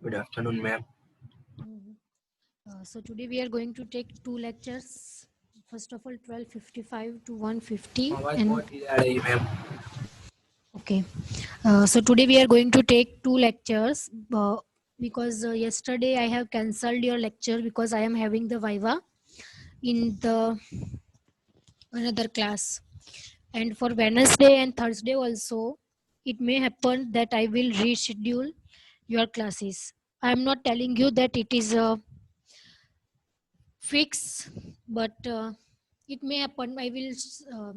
Good afternoon, ma'am. Mhm. So today we are going to take two lectures. First of all, 12:55 to 1:50, आवाज and बहुत धीरे आ रही है ma'am. okay. So today we are going to take two lectures because yesterday I have cancelled your lecture because I am having the Viva in the another class, and for Wednesday and Thursday also, it may happen that I will reschedule your classes. I am not telling you that it is a fix, but it may happen. I will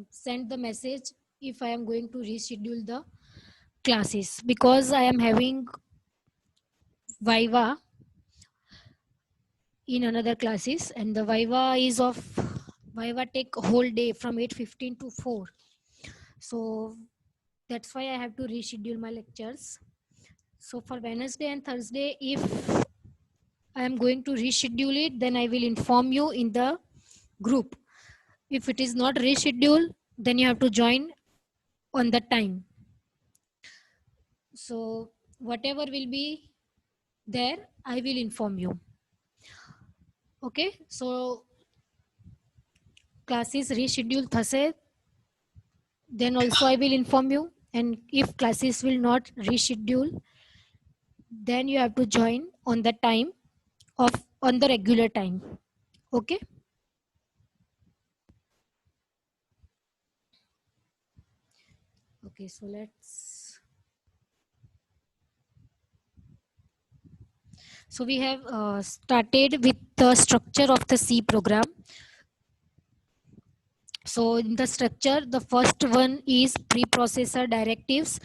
send the message if I am going to reschedule the classes because I am having Viva in another classes, and the Viva is of Viva take whole day from 8:15 to 4. So that's why I have to reschedule my lectures. So for Wednesday and Thursday, if I am going to reschedule it, then I will inform you in the group. If it is not rescheduled, then you have to join on the time. So whatever will be there, I will inform you. Okay, so classes reschedule thase, then also I will inform you. And if classes will not reschedule, then you have to join on the time of on the regular time. Okay. Okay, so let's. So we have started with the structure of the C program. So in the structure, the first one is preprocessor directives.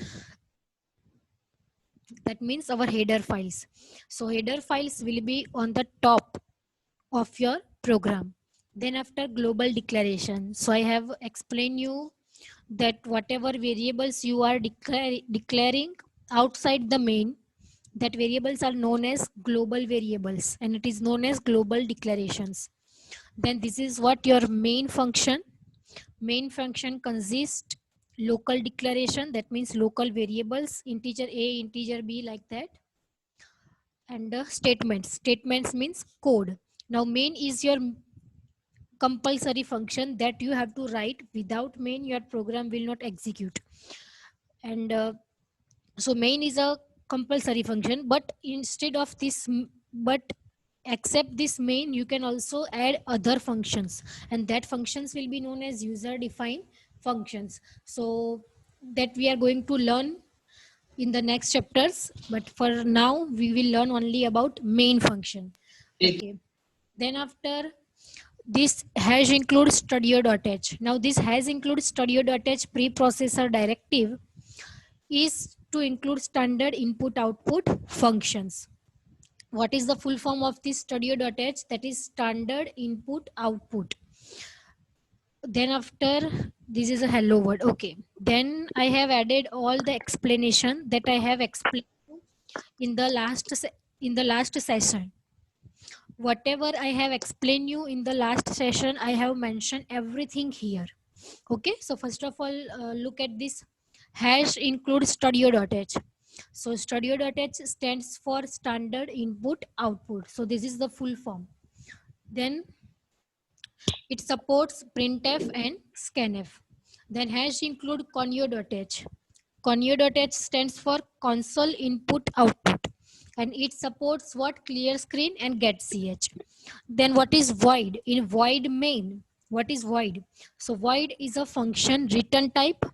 That means our header files. So header files will be on the top of your program. Then after global declaration. So I have explained you that whatever variables you are declaring outside the main, that variables are known as global variables and it is known as global declarations. Then this is what your main function. Main function consists local declaration, that means local variables, integer a, integer b, like that. And statements means code. Now main is your compulsory function that you have to write. Without main your program will not execute. And so main is a compulsory function, but instead of this but except this main you can also add other functions, and that functions will be known as user defined functions. So that we are going to learn in the next chapters, but for now we will learn only about main function. Okay. Then after this hash include studio.h. Now this has include studio.h preprocessor directive is to include standard input output functions. What is the full form of this studio.h? That is standard input output. Then after this is a hello word. Okay. Then I have added all the explanation that I have explained in the last session. Whatever I have explained you in the last session, I have mentioned everything here. Okay, so first of all, look at this. Hash includes studio.h. So studio.h stands for standard input output. So this is the full form. Then it supports printf and scanf. Then hash include conio.h. Conio.h stands for console input output, and it supports what clear screen and get ch. Then what is void? In void main, what is void? So void is a function return type,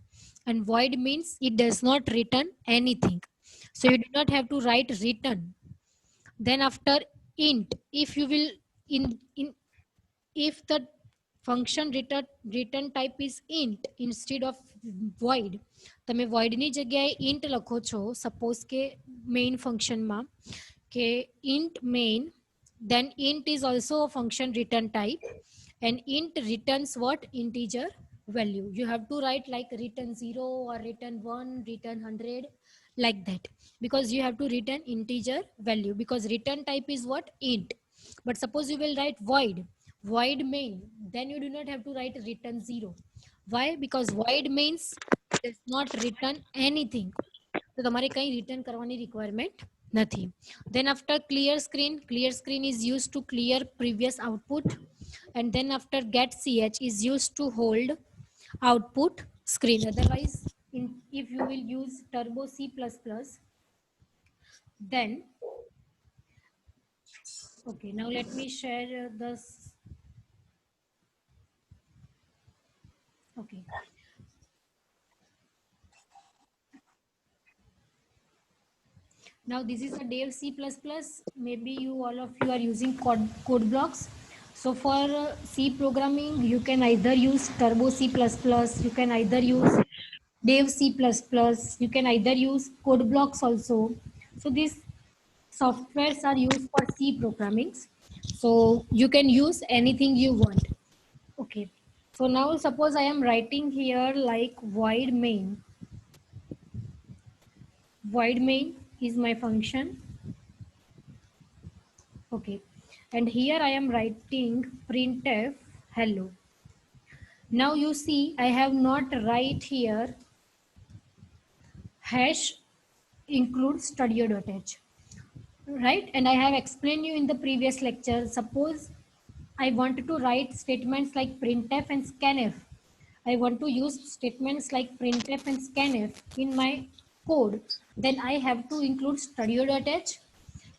and void means it does not return anything. So you do not have to write return. Then after int, if you will in if the function return type is int instead of void, તમે void ની જગ્યાએ int લખો છો, suppose કે main function માં કે int main, then int is also a function return type, and int returns what? Integer value. You have to write like return 0 or return 1, return 100, like that, because you have to return integer value, because return type is what? Int. But suppose you will write void main, then you do not have to write return 0. Why? Because void means does not return anything. તો તમારે કંઈ return કરવાની requirement Nothing. Then after clear screen is used to clear previous output, and then after get ch is used to hold output screen. Otherwise, if you will use turbo c++, then okay, now let me share this. Okay, now this is a dev c++. Maybe you all of you are using code blocks. So for c programming, you can either use turbo c++, you can either use dev c++, you can either use code blocks also. So these softwares are used for c programming, so you can use anything you want. Okay, so now suppose I am writing here like void main is my function. Okay, and here I am writing printf hello. Now you see I have not write here hash include studio.h, right? And I have explained you in the previous lecture. Suppose I want to write statements like printf and scanf. I want to use statements like printf and scanf in my code. Then I have to include studio.h.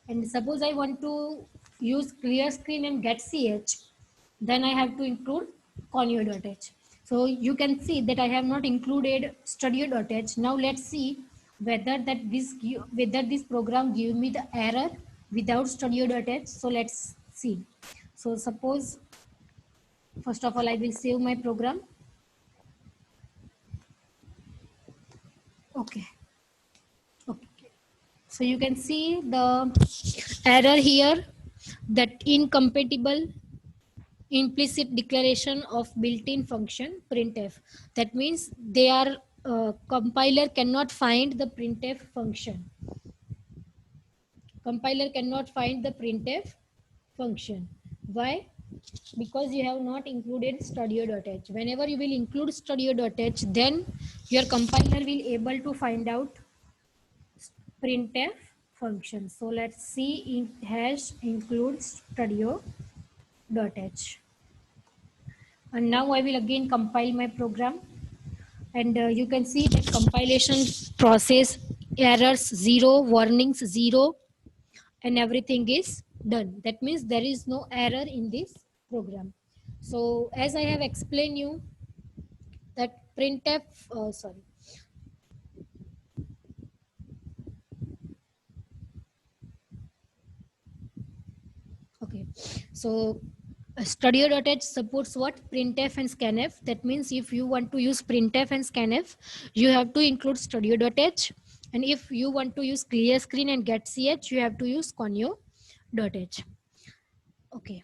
And suppose I want to use clear screen and get ch, then I have to include conio.h. So you can see that I have not included studio.h. Now let's see whether this program give me the error without studio.h. So let's see. So suppose first of all I will save my program. Okay. Okay. So you can see the error here, that incompatible implicit declaration of built-in function printf. That means they are compiler cannot find the printf function. Compiler cannot find the printf function. Why? Because you have not included studio.h. Whenever you will include studio.h, then your compiler will able to find out printf function. So let's see in hash includes studio.h. And now I will again compile my program, and you can see that compilation process errors 0, warnings 0, and everything is done. That means there is no error in this program. So as I have explained you that printf, sorry. Okay, so studio.h supports what? Printf and scanf. That means if you want to use printf and scanf, you have to include studio.h. And if you want to use clear screen and get ch, you have to use conio.h. Okay.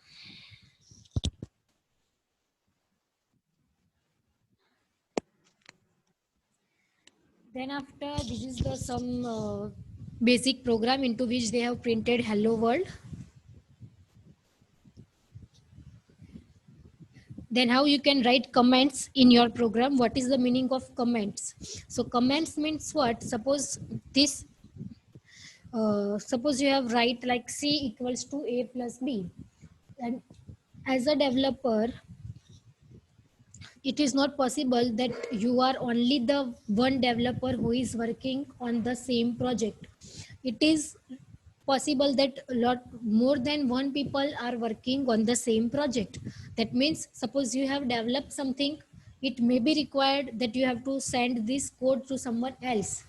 Then after, this is the some basic program into which they have printed hello world. Then how you can write comments in your program? What is the meaning of comments? So comments means what? Suppose this, suppose you have write like c equals to a plus b, and as a developer, it is not possible that you are only the one developer who is working on the same project. It is possible that a lot more than one people are working on the same project. That means suppose you have developed something, it may be required that you have to send this code to someone else.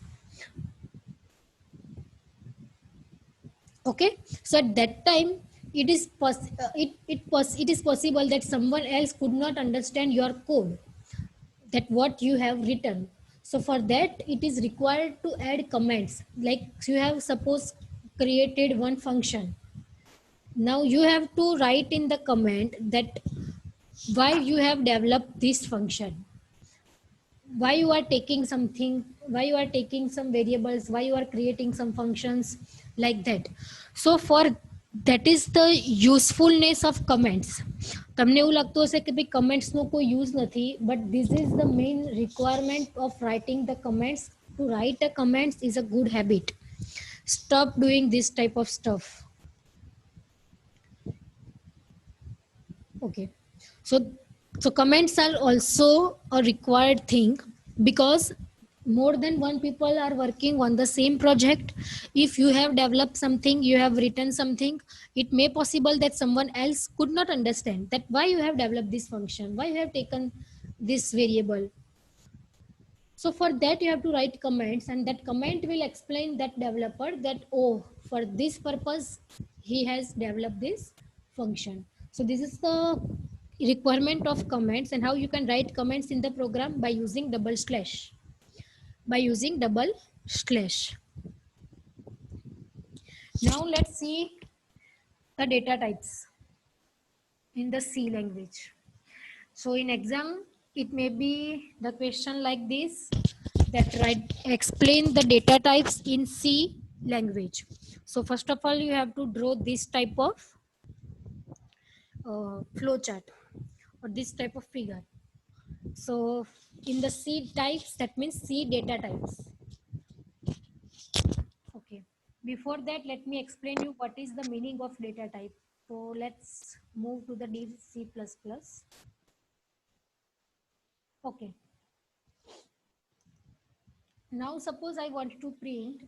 Okay, so at that time it is it is possible that someone else could not understand your code, that what you have written. So for that it is required to add comments. Like you have suppose created one function, now you have to write in the comment that why you have developed this function, why you are taking something, why you are taking some variables, why you are creating some functions, like that. So for that is the usefulness of comments. તમને એવું લાગતું હશે કે ભાઈ કમેન્ટ્સનો કોઈ use નથી, but this is the main requirement of writing the comments. To write a comments is a good habit. stop doing this type of stuff. Okay, so comments are also a required thing, because more than one people are working on the same project. If you have developed something, you have written something, it may possible that someone else could not understand that why you have developed this function, why you have taken this variable. So for that you have to write comments, and that comment will explain that developer that, oh, for this purpose he has developed this function. So this is the requirement of comments, and how you can write comments in the program by using double slash. By using double slash. Now let's see the data types in the C language. So in exam, it may be the question like this, that write explain the data types in C language. So first of all, you have to draw this type of flow chart or this type of figure. So in the C types, that means C data types. Okay. Before that, let me explain you what is the meaning of data type. So let's move to the C++. Okay. Now suppose I want to print.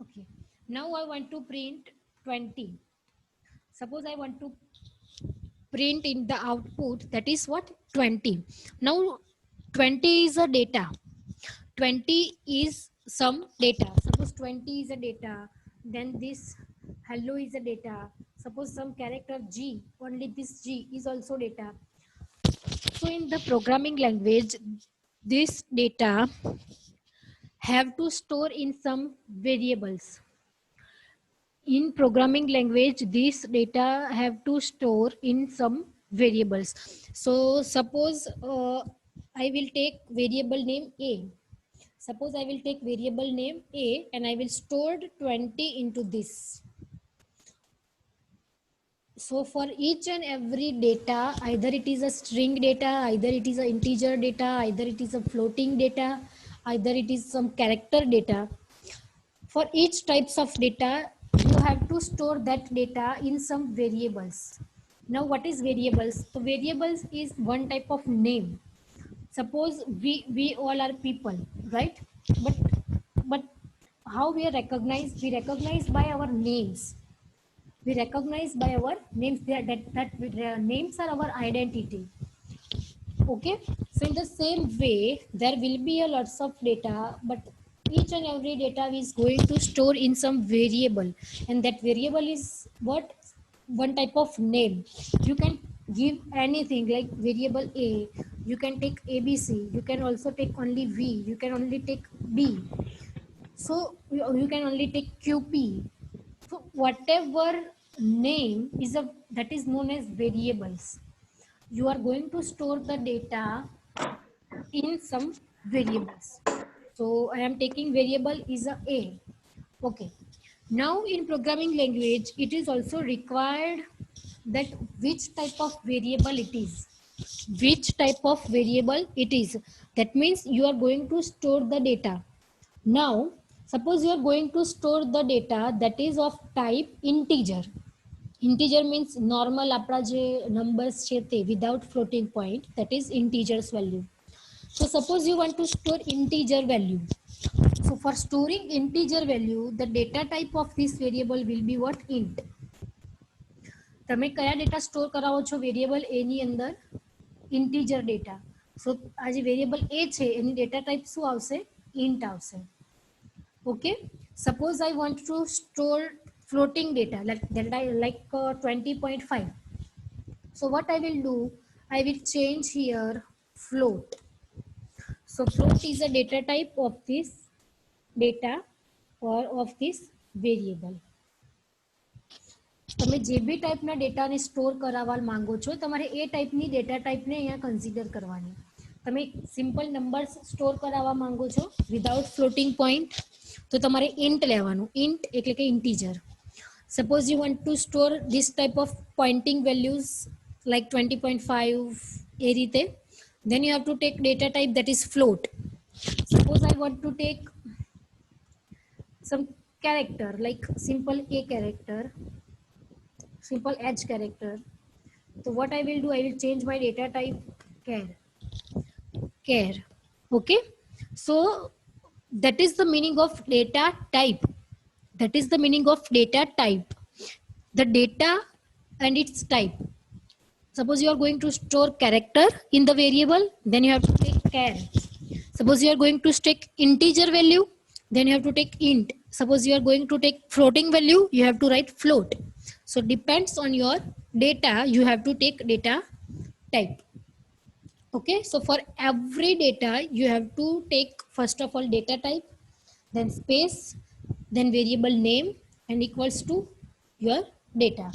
Okay. Now I want to print 20. Suppose I want to print in the output, that is what? 20. Now 20 is a data. 20 is some data. Suppose 20 is a data. Then this hello is a data. Suppose some character G, only this G is also data. So in the programming language, this data have to store in some variables. In programming language, this data have to store in some variables. So suppose I will take variable name A. Suppose I will take variable name A and I will store 20 into this. So for each and every data, either it is a string data, either it is an integer data, either it is a floating data, either it is some character data. For each types of data, you have to store that data in some variables. Now what is variables? So variables is one type of name. Suppose we all are people, right? But how we are recognized? We recognize by our names. We recognize by our names. That names are our identity. Okay, so in the same way, there will be a lots of data, but each and every data is going to store in some variable, and that variable is what? One type of name. You can give anything like variable A, you can take ABC, you can also take only V, you can only take B, so you can only take QP. So whatever name is a, that is known as variables. You are going to store the data in some variables. So I am taking variable is a. Okay. Now in programming language, it is also required that which type of variable it is. Which type of variable it is. That means you are going to store the data. Now, suppose you are going to store the data that is of type integer. Integer means normal આપણા જે numbers છે તે without floating point, that is integers value. So suppose you want to store integer value. So for storing integer value, the data type of this variable will be what? Int. તમે કયા data store કરાવો છો variable a ની અંદર? integer data. So આ જે variable a છે એની data type શું આવશે? int આવશે. Okay, suppose I want to store floating data like 20.5. So what I will do, I will change here float. So float is a data type of this data or of this variable. તમે જે બી ટાઈપના ડેટાને store કરાવવા માંગો છો, તમારે એ ટાઈપની data ટાઈપને અહીંયા કન્સિડર કરવાની. તમે સિમ્પલ નંબર્સ સ્ટોર કરાવવા માંગો છો વિધાઉટ ફ્લોટિંગ પોઈન્ટ, તો તમારે ઇન્ટ લેવાનું. ઇન્ટ એટલે કે integer. Suppose you want to store this type of pointing values like 20.5 એ રીતે, then you have to take data type that is float. Suppose I want to take some character like simple A character, simple H character. So what I will do, I will change my data type care. Okay, so that is the meaning of data type. That is the meaning of data type. The data and its type. Suppose you are going to store character in the variable, then you have to take char. Suppose you are going to take integer value, then you have to take int. Suppose you are going to take floating value, you have to write float. So depends on your data, you have to take data type. Okay, so for every data, you have to take first of all data type, then space, then variable name and equals to your data.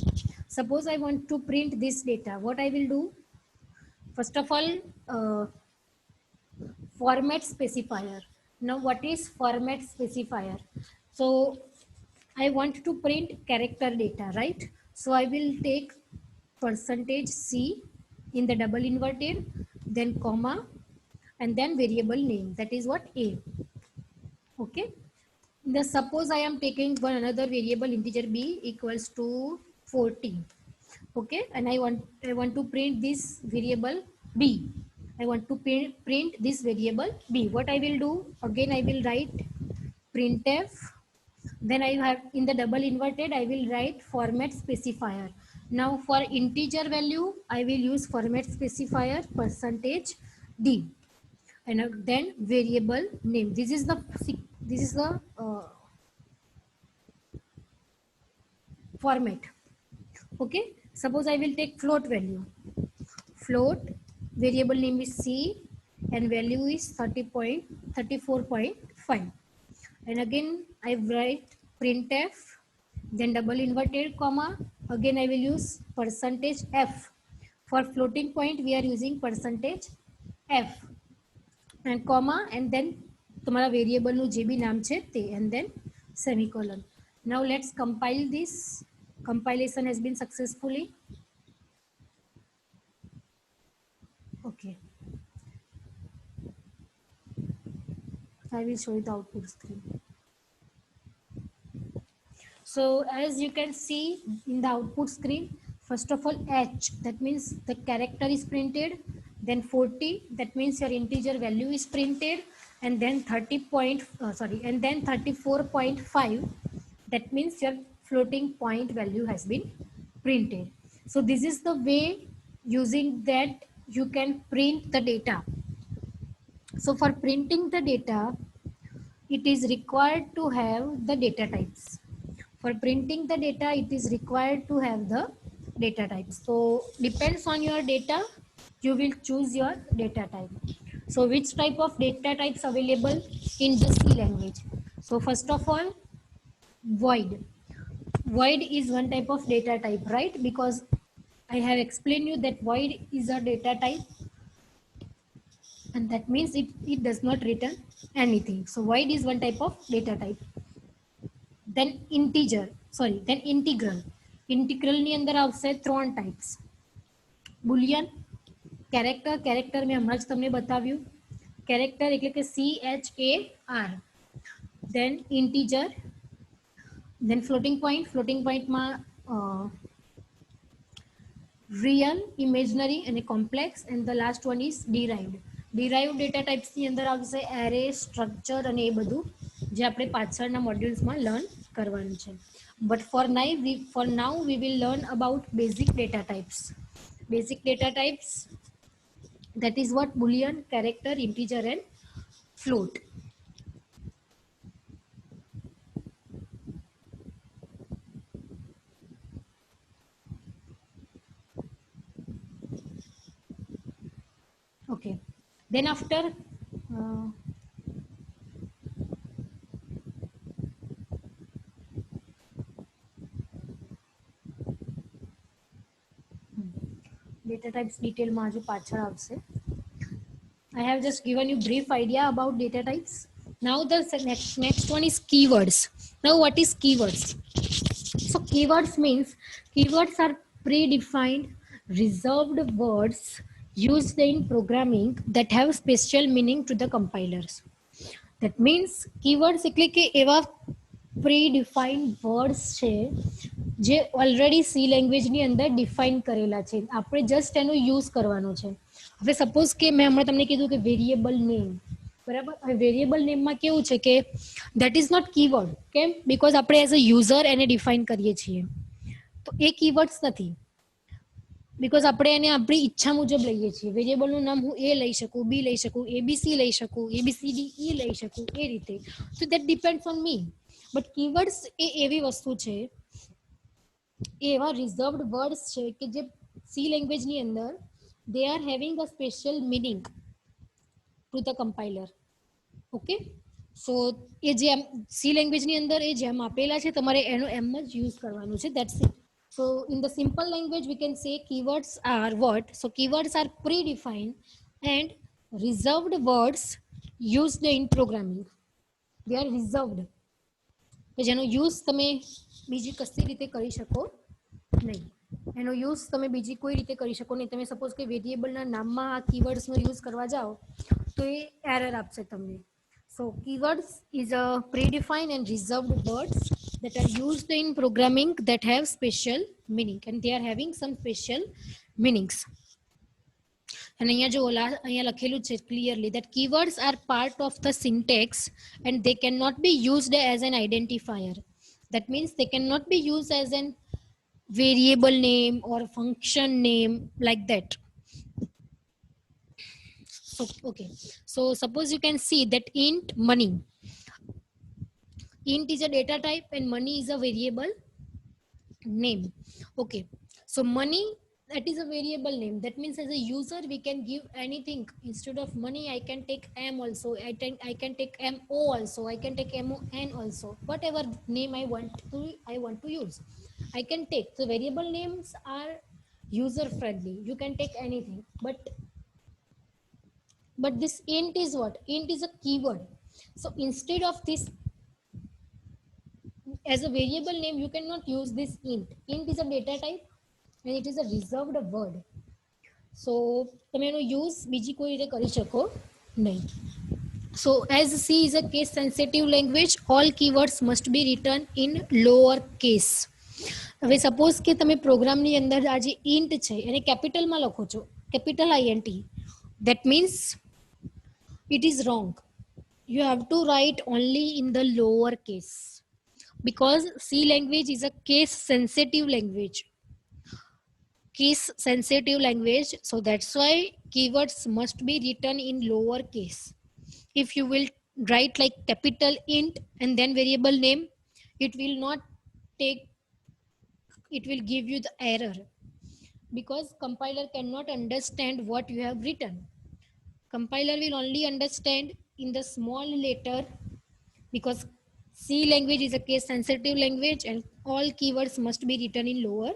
Suppose I want to print this data, what I will do? First of all, format specifier. Now what is format specifier? So I want to print character data, right? So I will take percentage C in the double inverted, then comma, and then variable name, that is what A. Okay, the suppose I am taking one another variable integer B equals to 14. Okay, and I want to print this variable B. I want to print this variable B. What I will do, again I will write printf, then I have in the double inverted I will write format specifier. Now for integer value I will use format specifier percentage D, and then variable name. This is the format. Okay, suppose I will take float value. Float variable name is C and value is 34.5, and again I write printf, then double inverted comma, again I will use percentage F. For floating point we are using percentage F and comma, and then તમારા variable નું જે બી નામ છે તે, and then semicolon. Now let's compile this. Compilation has been successfully. Okay, I will show you the output screen. So as you can see in the output screen, first of all H, that means the character is printed, then 40, that means your integer value is printed, and then 34.5, that means your floating point value has been printed. So this is the way using that you can print the data. So for printing the data, it is required to have the data types. For printing the data, it is required to have the data types. So depends on your data, you will choose your data type. So which type of data types available in the C language? So first of all, void. Void is one type of data type, right? Because I have explained you that void is a data type, and that means it does not return anything. So void is one type of data type. Then integral. ની અંદર આવશે 3 types. Boolean, character મેં હમણાં જ તમને બતાવ્યું. Character એટલે કે CHAR. Then integer, then floating point માં real, imaginary and complex, and the last one is derived. Derived data types ની અંદર આવશે array, structure અને એ બધું જે આપણે પાછળના મોડ્યુલ્સમાં લર્ન કરવાનું છે. But for now we will learn about basic data types. Basic data types, that is what Boolean, character, integer and float. Okay, then after data types detail માં હજુ પાછળ આવશે. I have just given you brief idea about data types. Now the next one is keywords. Now what is keywords? So keywords are predefined reserved words used in programming that have special meaning to the compilers. That means keywords એટલે કે એવા pre-defined words છે જે already C લેંગ્વેજની અંદર define કરેલા છે, આપણે જસ્ટ એનો યુઝ કરવાનો છે. હવે સપોઝ કે મેં હમણાં તમને કીધું કે વેરિયેબલ નેમ, બરાબર. હવે વેરિયેબલ નેમમાં કેવું છે કે દેટ ઇઝ નોટ કીવર્ડ. કેમ? બીકોઝ આપણે એઝ અ યુઝર એને ડિફાઇન કરીએ છીએ, તો એ કીવર્ડ્સ નથી. બીકોઝ આપણે એને આપણી ઈચ્છા મુજબ લઈએ છીએ. વેરિયેબલનું નામ હું એ લઈ શકું, બી લઈ શકું, એબીસી લઈ શકું, એબીસીડી ઈ લઈ શકું, એ રીતે. તો that depends on me. But keywords એ એવી વસ્તુ છે, એ એવા રિઝર્વડ વર્ડ્સ છે કે જે સી લેંગ્વેજની અંદર they are having a special meaning to the compiler. Okay, so એ જે સી લેંગ્વેજની અંદર એ જેમ આપેલા છે તમારે એનો એમ જ યુઝ કરવાનું છે. That's it. So in the simple language we can say keywords are what? So keywords are predefined and reserved words used in programming. They are reserved. કે જેનો યુઝ તમે બીજી કશી રીતે કરી શકો નહીં. એનો યુઝ તમે બીજી કોઈ રીતે કરી શકો નહીં. તમે સપોઝ કે વેરિયેબલના નામમાં આ કીવર્ડ્સનો યુઝ કરવા જાઓ તો એ એરર આપશે તમને. So keywords is a predefined and reserved words that are used in programming that have special meaning, and they are having some special meanings. And અહીંયા જો અહીંયા લખેલું છે clearly that keywords are part of the syntax and they cannot be used as an identifier. That means they cannot be used as an variable name or function name like that. So okay, so suppose you can see that int money. Int is a data type and money is a variable name. Okay, so money, that is a variable name. That means as a user we can give anything. Instead of money I can take m also, I can take mo also, I can take mon also, whatever name I want to use I can take. So variable names are user friendly, you can take anything. But this int is what? Int is a keyword. So instead of this as a variable name you cannot use this int. Int is a data type and it is a reserved word. So તમે એનો use બીજી કોઈ રીતે કરી શકો નહીં. So as C is a case sensitive language, all keywords must be written in lower case. હવે suppose કે તમે પ્રોગ્રામની અંદર આ જે ઇન્ટ છે એને કેપિટલમાં લખો છો, capital INT, that means it is wrong. You have to write only in the lower case because C language is a case sensitive language. Case sensitive language, so that's why keywords must be written in lower case. If you will write like capital int and then variable name, it will not take, it will give you the error because compiler cannot understand what you have written. Compiler will only understand in the small letter because C language is a case sensitive language and all keywords must be written in lower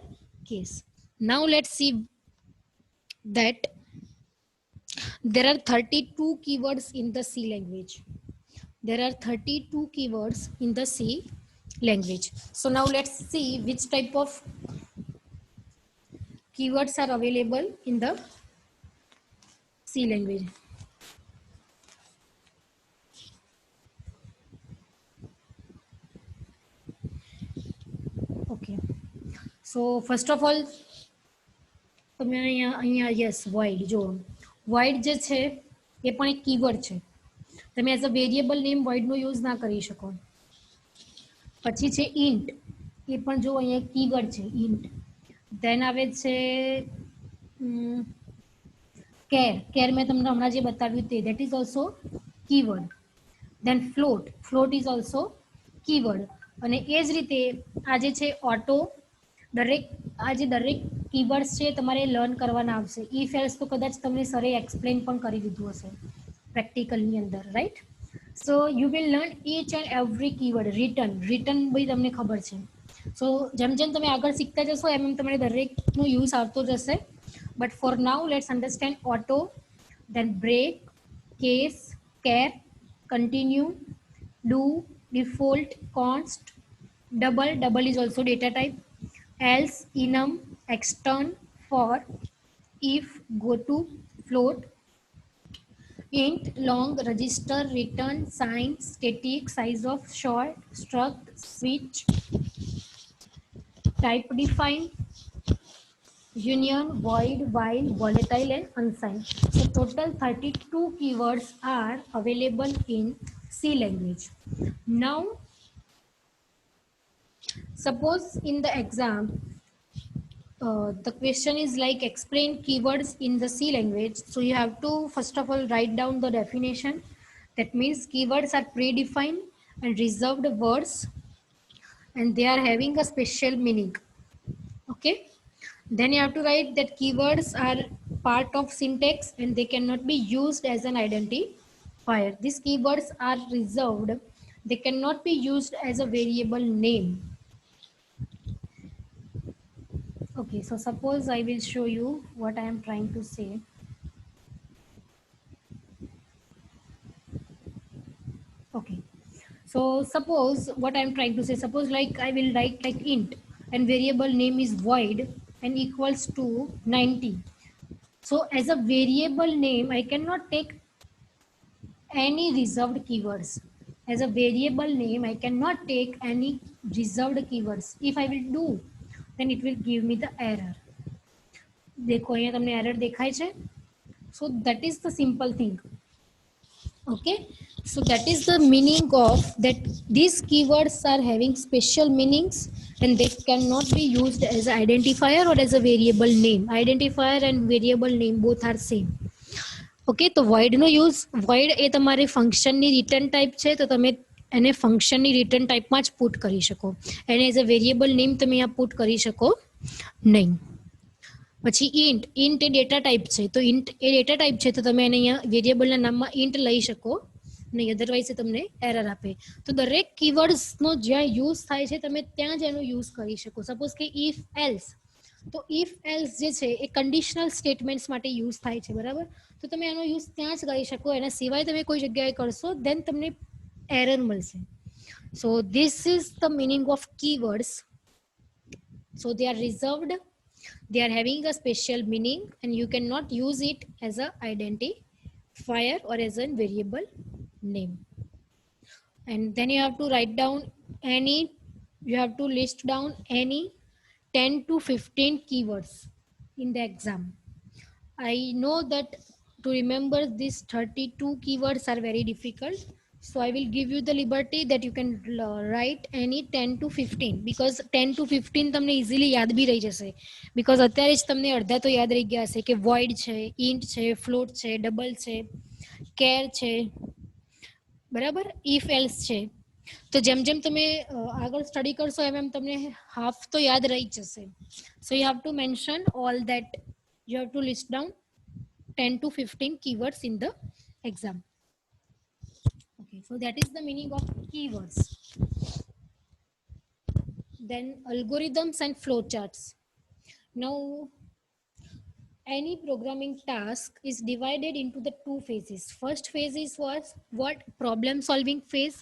case. Now let's see that there are 32 keywords in the C language. There are 32 keywords in the C language. So now let's see which type of keywords are available in the C language. Okay, so first of all તમે અહીંયા yes void, જો void જે છે એ પણ એક keyword છે. તમે as a variable name voidનો યુઝ ના કરી શકો. પછી છે int, એ પણ જો અહીંયા કીવર્ડ છે int. દેન આવે છે કેર મેં તમને હમણાં જે બતાવ્યું તે, that is also keyword. Then float is also keyword. અને એ જ રીતે આ જે છે ઓટો, દરેક કીવર્ડ્સ છે તમારે લર્ન કરવાના આવશે. ઇફ એલ્સ તો કદાચ તમને સરે એક્સપ્લેન પણ કરી દીધું હશે પ્રેક્ટિકલની અંદર, right? So you will learn each and every keyword. રિટન બી તમને ખબર છે. સો જેમ જેમ તમે આગળ શીખતા જશો એમ એમ તમારે દરેકનો યુઝ આવતો જશે. But four now let's understand auto, then break, case, care, continue, do, default, const, double is also data type, else, enum, extern, for, if, goto, float, int, long, register, return, sign, static, size of short, struct, switch, type define, union, void, while, volatile and unsigned. So total 32 keywords are available in C language. Now suppose in the exam the question is like explain keywords in the C language. So you have to first of all write down the definition. That means keywords are predefined and reserved words and they are having a special meaning. Okay. Then you have to write that keywords are part of syntax and they cannot be used as an identifier. These keywords are reserved. They cannot be used as a variable name. Okay, so suppose I will show you what I am trying to say. Okay, so suppose what I'm trying to say, suppose like I will write like int and variable name is void and equals to 90. So as a variable name, I cannot take any reserved keywords. As a variable name, I cannot take any reserved keywords. If I will do, then it will give me the error. देखो અહીંયા તમને error દેખાય છે. So that is the simple thing. Okay, so that is the meaning of that these keywords are having special meanings and they cannot be used as an identifier or as a variable name. Identifier and variable name both are same. Okay, તો void નો use, void એ તમારે ફંક્શનની return type છે તો તમે એને ફંક્શનની return ટાઈપમાં જ put કરી શકો. એને એઝ અ વેરિયેબલ નેમ તમે આ પુટ કરી શકો નહીં. પછી ઇન્ટ, ઇન્ટ એ ડેટા ટાઈપ છે તો ઇન્ટ એ ડેટા ટાઈપ છે તો તમે એને અહીંયા વેરિયેબલના નામમાં ઇન્ટ લઈ શકો નહીં, અધરવાઇઝ એ તમને એરર આપે. તો દરેક કીવર્ડ્સનો જ્યાં યુઝ થાય છે તમે ત્યાં જ એનો યુઝ કરી શકો. સપોઝ કે ઇફ એલ્સ, તો ઇફ એલ્સ જે છે એ કન્ડિશનલ સ્ટેટમેન્ટ્સ માટે યુઝ થાય છે, બરાબર. તો તમે એનો યુઝ ત્યાં જ કરી શકો, એના સિવાય તમે કોઈ જગ્યાએ કરશો દેન તમને એરર મળશે. So this is the meaning of keywords. So they are reserved, they are having a special meaning and you cannot use it as a identifier or as a variable name. And then you have to write down any, you have to list down any 10 to 15 keywords in the exam. I know that to remember these 32 keywords are very difficult, so I will give you the liberty that you can write any 10 to 15 because 10 to 15 તમને easily યાદ બી રહી જશે because અત્યારે જ તમને અડધા તો યાદ રહી ગયા હશે કે void છે, int છે, float છે, double છે, char છે, બરાબર, if else છે. તો જેમ જેમ તમે આગળ સ્ટડી કરશો એમ એમ તમને હાફ તો યાદ રહી જ જશે. So you have to mention all that, you have to list down 10 to 15 keywords in the exam. Okay, so that is the meaning of keywords. Then algorithms and flowcharts. Now any programming task is divided into the two phases. First phase is was what problem solving phase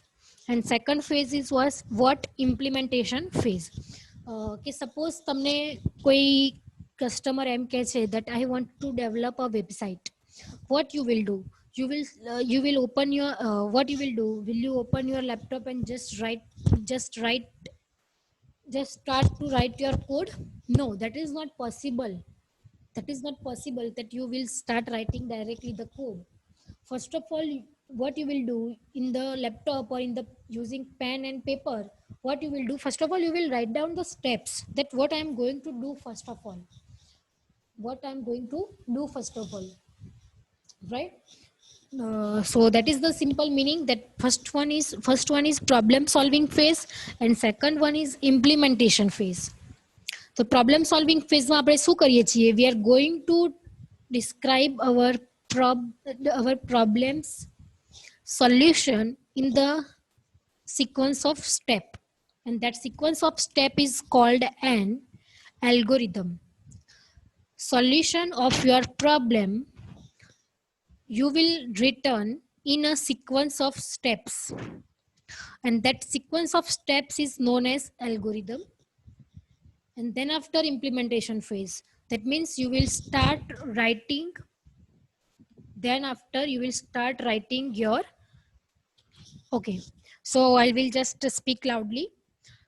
and second phase is was what implementation phase. કે suppose તમને કોઈ customer એમ કહે છે that I want to develop a website, what you will do, you will open your what you will do, will you open your laptop and just start to write your code? No, that is not possible. That is not possible that you will start writing directly the code. First of all, what you will do in the laptop or in the using pen and paper, what you will do, first of all you will write down the steps that what I am going to do first of all, what I am going to do first of all, right? So that is the simple meaning that first one is problem solving phase and second one is implementation phase. So problem solving phase માં આપણે શું કરીએ છીએ, we are going to describe our problems solution in the sequence of step and that sequence of step is called an algorithm. Solution of your problem you will return in a sequence of steps and that sequence of steps is known as algorithm. And then after implementation phase, that means you will start writing then after you will start writing your, okay, so I will just speak loudly.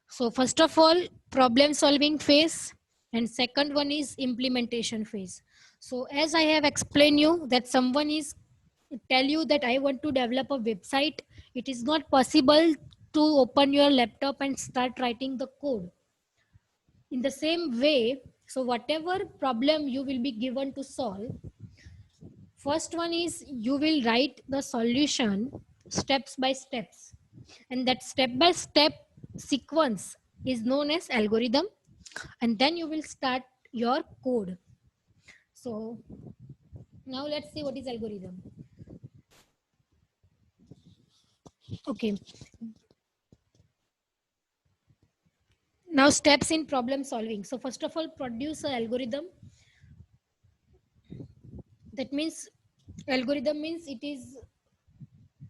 So first of all, problem solving phase, and second one is implementation phase. So as I have explained you that someone is tell you that I want to develop a website, it is not possible to open your laptop and start writing the code. In the same way, so whatever problem you will be given to solve, first one is you will write the solution steps by steps, and that step by step sequence is known as algorithm, and then you will start your code. So now let's see what is algorithm. Okay, now steps in problem solving. So first of all, produce an algorithm. That means algorithm means it is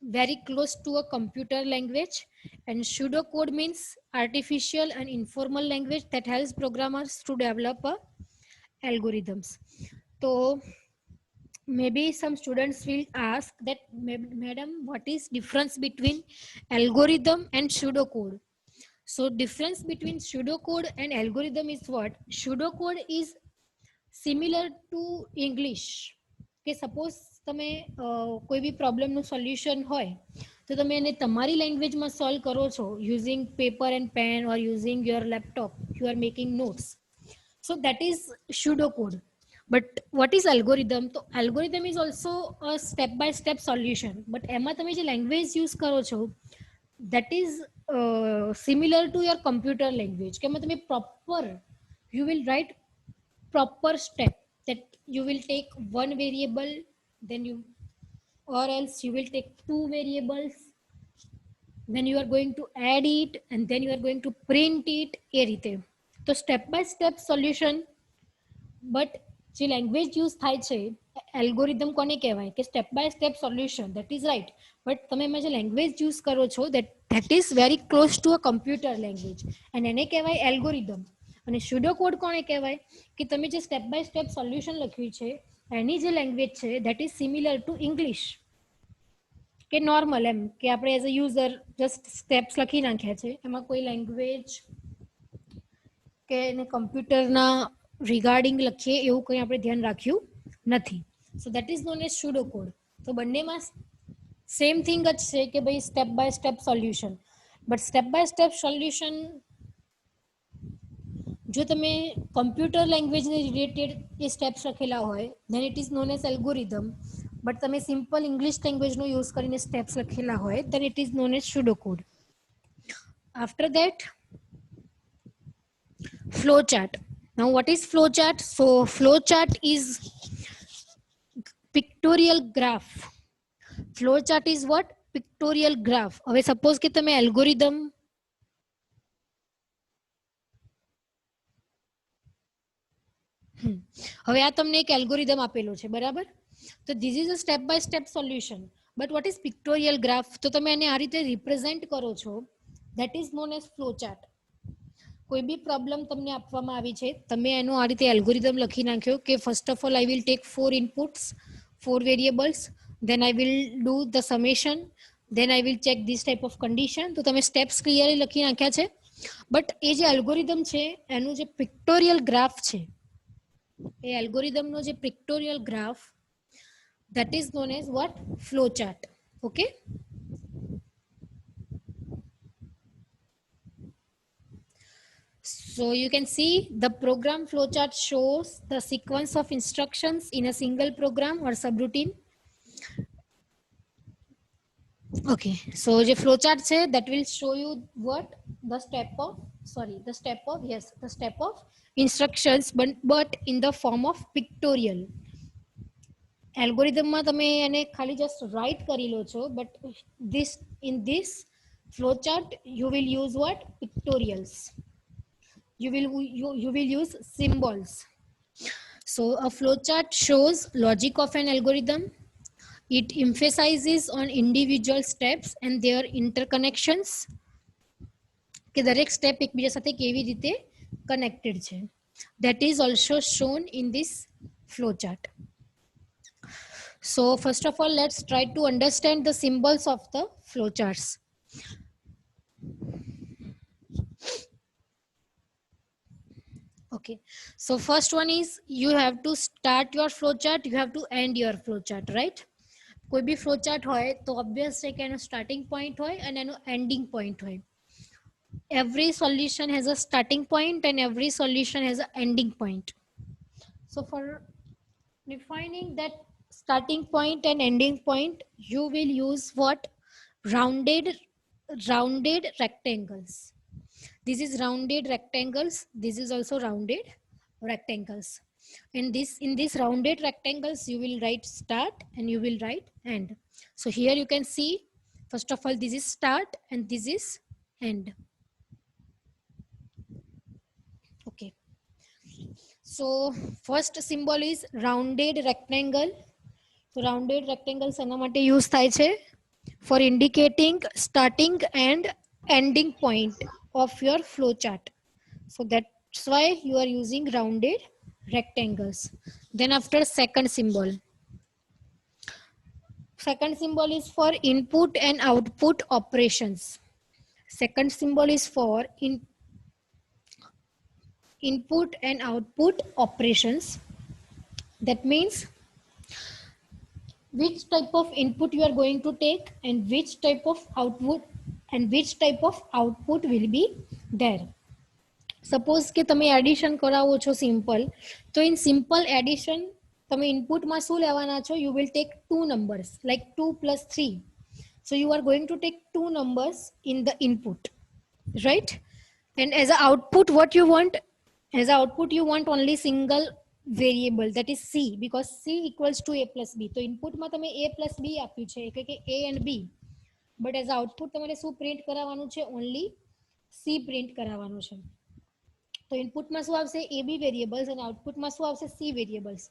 very close to a computer language, and pseudocode means artificial and informal language that helps programmers to develop algorithms. So maybe some students will ask that, madam, what is difference between algorithm and pseudocode? So difference between pseudocode and algorithm is what? Pseudocode is similar to English. કે suppose તમે કોઈ બી પ્રોબ્લેમનું solution હોય તો તમે એને તમારી લેંગ્વેજમાં solve કરો છો using paper and pen or using your laptop, you are making notes. So that is pseudocode. But what is algorithm? So algorithm is also a step by step solution, but એમાં તમે જે language use કરો છો that is similar to your computer language, કે એમાં તમે proper, you will write proper step, that you will take one variable, then you, or else you will take two variables, then you are going to add it, and then you are going to print it, એ રીતે. તો step by step solution. But જે language use થાય છે algorithm કોને કહેવાય કે step by step solution, that is right. But તમે એમાં જે લેંગ્વેજ યુઝ કરો છો that is very close to a computer language, અને એને કહેવાય એલ્ગોરિધમ. અને સ્યુડો કોડ કોને કહેવાય કે તમે જે સ્ટેપ બાય સ્ટેપ સોલ્યુશન લખ્યું છે એની જે લેંગ્વેજ છે that is similar two English, કે નોર્મલ એમ કે આપણે as a user just steps લખી નાખ્યા છે, એમાં કોઈ લેંગ્વેજ કે એને કમ્પ્યુટરના રિગાર્ડિંગ લખીએ એવું કંઈ આપણે ધ્યાન રાખ્યું નથી. So that is known as pseudo code. તો બંનેમાં સેમ થિંગ જ છે કે ભાઈ step by step solution. But step by step solution જો તમે કમ્પ્યુટર લેંગ્વેજને રિલેટેડ એ સ્ટેપ્સ લખેલા હોય then it is known as algorithm. But તમે સિમ્પલ ઇંગ્લિશ લેંગ્વેજનો યુઝ કરીને સ્ટેપ્સ લખેલા હોય then it is known as pseudo code. After that, flowchart. Now what is flowchart? So flowchart is pictorial graph. Flowchart is what? Pictorial graph. હવે suppose કે તમે algorithm હવે આ તમને એક એલ્ગોરિધમ આપેલો છે બરાબર, તો this is a step by step solution. But what is pictorial graph? તો તમે એને આ રીતે રિપ્રેઝેન્ટ કરો છો, that is known as flowchart. કોઈ બી પ્રોબ્લેમ તમને આપવામાં આવી છે, તમે એનો આ રીતે એલ્ગોરિધમ લખી નાખ્યો કે first of all I will take 4 inputs, 4 variables, then I will do the summation, then I will check this type of condition. તો તમે સ્ટેપ્સ ક્લિયરલી લખી નાખ્યા છે. બટ એ જે એલ્ગોરિધમ છે એનું જે પિક્ટોરિયલ ગ્રાફ છે, એ એલ્ગોરિધમનો જે pictorial graph that is known as what? Flowchart. Okay. So you can see the program flowchart shows the sequence of instructions in a single program or subroutine. Okay, so the flowchart say that will show you what? The step of, the step of instructions, but in the form of pictorial. Algorithm માં તમે એને ખાલી just write કરી લો છો, but in this flowchart you will use what? Pictorials. You will use symbols. So a flowchart shows logic of an algorithm. It emphasizes on individual steps and their interconnections, કે દરેક step એકબીજા સાથે કેવી રીતે connected છે. That is also shown in this flowchart. So first of all, let's try to understand the symbols of the flowcharts. Okay, so first one is you have to start your flowchart, you have to end your flowchart, right? કોઈ બી flowchart હોય તો obvious છે કે એનો starting point હોય અને એનો ending point હોય. Every solution has a starting point and every solution has an ending point. So for defining that starting point and ending point, you will use what? Rounded rectangles. This is rounded rectangles. This is also rounded rectangles. In this rounded rectangles, you will write start and you will write end. So here you can see, first of all, this is start and this is end. Okay. So first symbol is rounded rectangle. So rounded rectangle શેના માટે use થાય છે? For indicating starting and ending point of your flowchart. So that's why you are using rounded rectangles. Then after second symbol. Second symbol is for input and output operations. Second symbol is for input and output operations. That means which type of input you are going to take and which type of output will be there. Suppose કે તમે addition કરાવો છો simple, તો in simple addition તમે ઇનપુટમાં શું લેવાના છો? You will take two numbers like 2 plus 3. So you are going to take two numbers in the input, right? And as an output, what you want? As an output, you want only single variable, that is c, because c equals to a plus b. તો ઇનપુટમાં તમે a plus b આપ્યું છે એટલે કે a and b, but as output તમારે શું print કરાવવાનું છે? only c પ્રિન્ટ કરાવવાનું છે. તો ઇનપુટમાં શું આવશે? ab variables and outputમાં શું આવશે? c variables.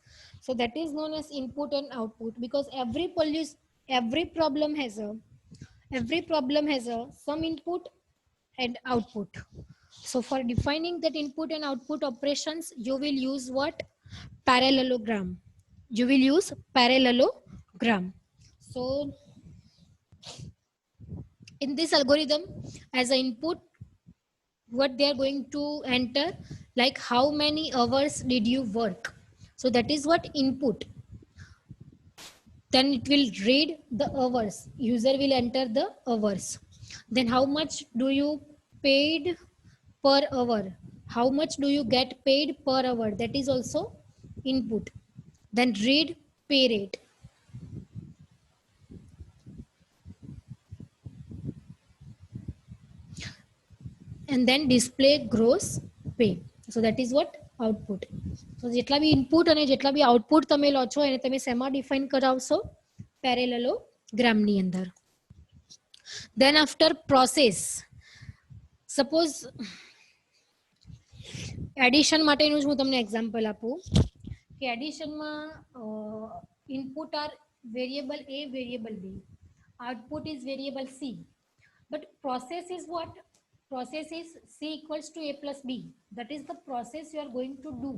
So that is known as input and output, because every problem has a some input and output. So for defining that input and output operations, you will use what? Parallelogram. You will use parallelogram. So in this algorithm, as an input, what they are going to enter, like how many hours did you work? So that is what input. Then it will read the hours. User will enter the hours. Then how much do you paid per hour? How much do you get paid per hour? That is also input. Then read pay rate. And then display gross pay. So that is what? output. So જેટલા બી input અને જેટલા બી output તમે લો છો એને તમે શેમાં define કરાવશો? parallelogram ની અંદર. Then after process, suppose addition માટેનું જ હું તમને example આપું કે additionમાં input are variable a, variable b, output is variable c, but process is what? Process is c equals to a plus b. That is the process you are going to do,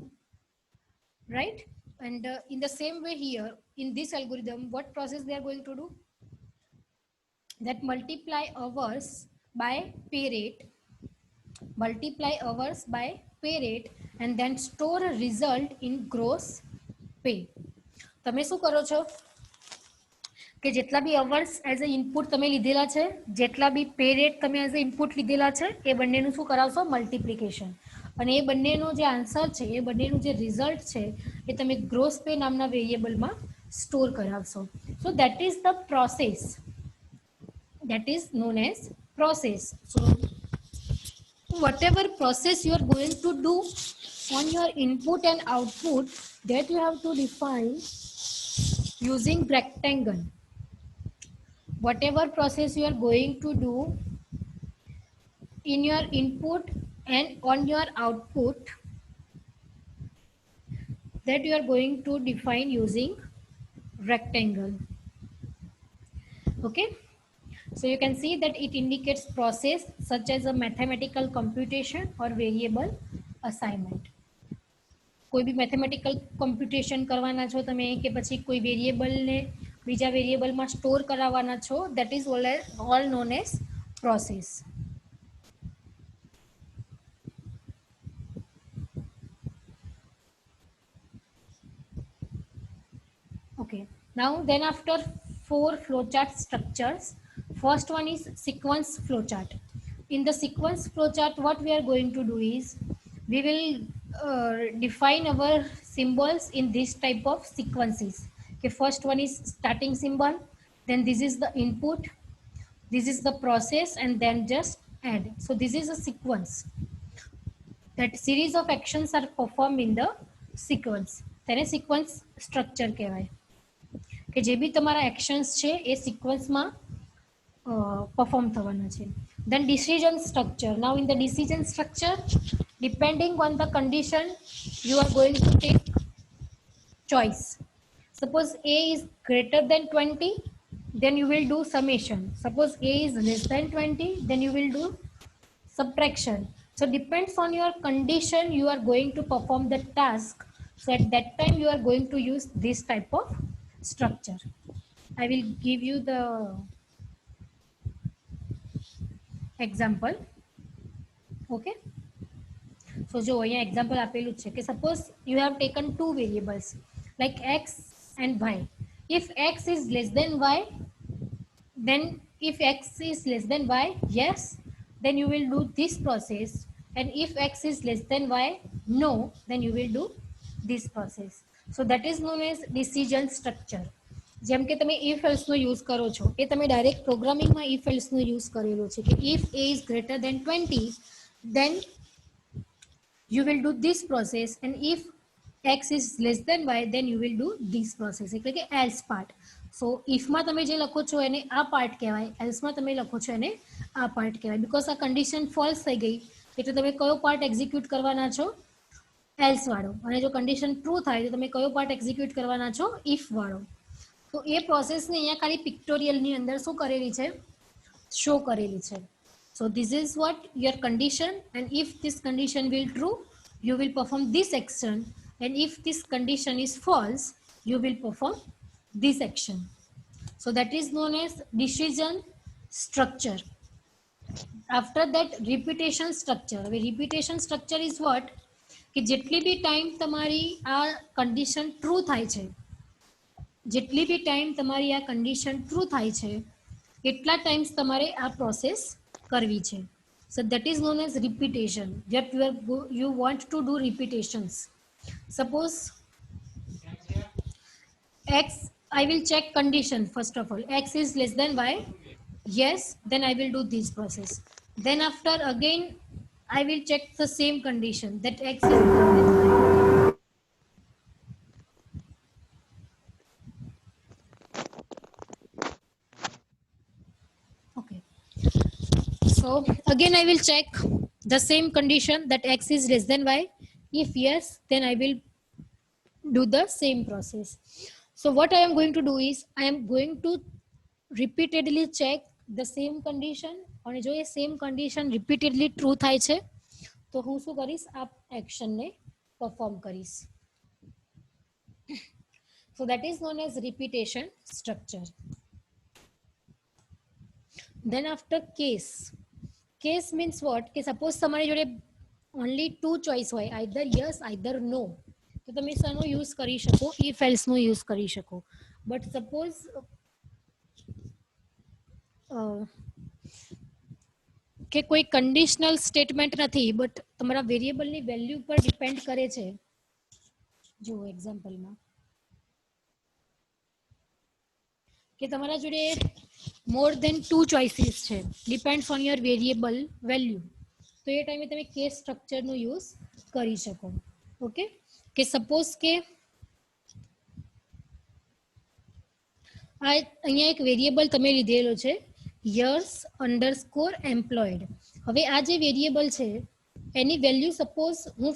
right? And in the same way here, in this algorithm, what process they are going to do? That multiply hours by pay rate, and then store a result in gross pay. તમે શું કરો છો કે જેટલા બી hours as a input તમે લીધેલા છે, જેટલા બી પે રેટ તમે એઝ અ ઇનપુટ લીધેલા છે, એ બંનેનું શું કરાવશો? મલ્ટિપ્લિકેશન. અને એ બંનેનો જે આન્સર છે, એ બંનેનું જે રિઝલ્ટ છે, એ તમે ગ્રોસ પે નામના વેરિયેબલમાં સ્ટોર કરાવશો. સો that is the process. That is known as process. So whatever process you are going to do on your input and output, that you have to define using rectangle. Whatever process you are going to do in your input and on your output, that you are going to define using rectangle. Okay, so you can see that it indicates process such as a mathematical computation or variable assignment. कोई भी mathematical computation करवाना छो तमे के पछी कोई variable ने बीजा वेरिएबल में स्टोर करावाना छो, that is all known as process. Okay, now then after 4 flowchart structures, first one is sequence flowchart. In the sequence flowchart, what we are going to do is we will define our symbols in this type of sequences. Okay, first one is starting symbol, then this is the input, this is the process, and then just add. So this is a sequence, that series of actions are performed in the sequence. તેને sequence structure કહેવાય કે જે બી તમારા actions છે એ sequenceમાં perform થવાના છે. Then decision structure. Now in the decision structure, depending on the condition, you are going to take choice. Suppose A is greater than 20, then you will do summation. Suppose A is less than 20, then you will do subtraction. So depends on your condition, you are going to perform the task. So at that time you are going to use this type of structure. I will give you the example. Okay, so jo અહીંયા example આપેલું છે કે suppose you have taken two variables like x and y. If x is less than y, then if x is less than y, yes, then you will do this process, and if x is less than y, no, then you will do this process. So that is known as decision structure. જેમ કે તમે if else નો use કરો છો એ તમે direct પ્રોગ્રામિંગમાં if else નો યુઝ કરેલો છે કે if a is greater than 20, then you will do this process, and if x is less than y, then you will do this process, એટલે કે else part. So if માં તમે જે લખો છો એને આ પાર્ટ કહેવાય, else માં તમે લખો છો એને આ પાર્ટ કહેવાય. બીકોઝ આ કન્ડિશન ફોલ્સ થઈ ગઈ એટલે તમે કયો પાર્ટ એક્ઝિક્યુટ કરવાના છો, એલ્સ વાળો, અને જો કન્ડિશન ટ્રુ થાય તો તમે કયો પાર્ટ એક્ઝિક્યુટ કરવાના છો, ઇફ વાળો. તો એ પ્રોસેસને અહીંયા ખાલી પિક્ટોરિયલની અંદર શું કરેલી છે, શો કરેલી છે. So this is what your condition, and if this condition will true, you will perform this action, and if this condition is false, you will perform this action. So that is known as decision structure. After that, repetition structure. Repetition structure is what, કે જેટલી બી time તમારી આ condition true થાય છે, જેટલી બી time તમારી આ condition true થાય છે એટલા ટાઈમ્સ તમારે આ પ્રોસેસ કરવી છે. So that is known as repetition. That you want to do repetitions. Suppose x, I will check condition first of all. X is less than y. Yes, then I will do this process. Then after again I will check the same condition that x is greater than y. Okay. So again I will check the same condition that x is less than y. If yes, then I will do the same process. So what I am going to do is I am going to repeatedly check the same condition, અને જો એ same condition repeatedly true થાય છે તો હું શું કરીશ, આ એક્શનને perform કરીશ. So that is known as repetition structure. Then after case. Case means what, કે સપોઝ તમારી જોડે only two choice હોય, either yes, either no, તો તમે શાનો યુઝ કરી શકો, if else નો યુઝ કરી શકો. બટ સપોઝ કે કોઈ કંડિશનલ સ્ટેટમેન્ટ નથી, બટ તમારા વેરિયેબલની વેલ્યુ પર ડિપેન્ડ કરે છે. જો એક્ઝામ્પલમાં કે તમારા જોડે મોર દેન ટુ ચોઇસીસ છે, depends on your variable value, તો એ ટાઈમે તમે કેસ સ્ટ્રક્ચરનો યુઝ કરી શકો. ઓકે, કે સપોઝ કે આ અહીંયા એક વેરિયેબલ તમે લીધેલો છે years underscore employed. હવે આ જે વેરિયેબલ છે એની વેલ્યુ સપોઝ હું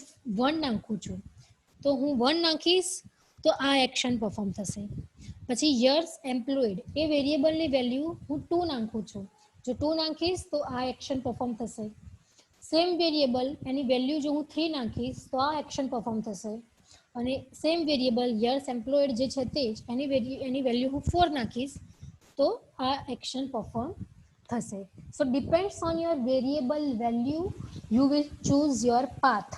1 નાખું છું, તો હું 1 નાખીશ તો આ એક્શન પરફોર્મ થશે. પછી years employed એ વેરિયેબલની વેલ્યુ હું 2 નાખું છું, જો 2 નાખીશ તો આ એક્શન પરફોર્મ થશે. સેમ વેરિયેબલ એની વેલ્યુ જો હું 3 નાખીશ તો આ એક્શન પરફોર્મ થશે. અને સેમ વેરિયેબલ યર્સ એમ્પ્લોયડ જે છે તે જ એની વેલ્યુ હું 4 નાખીશ તો આ એક્શન પરફોર્મ થશે. So depends on your variable value you will choose your path.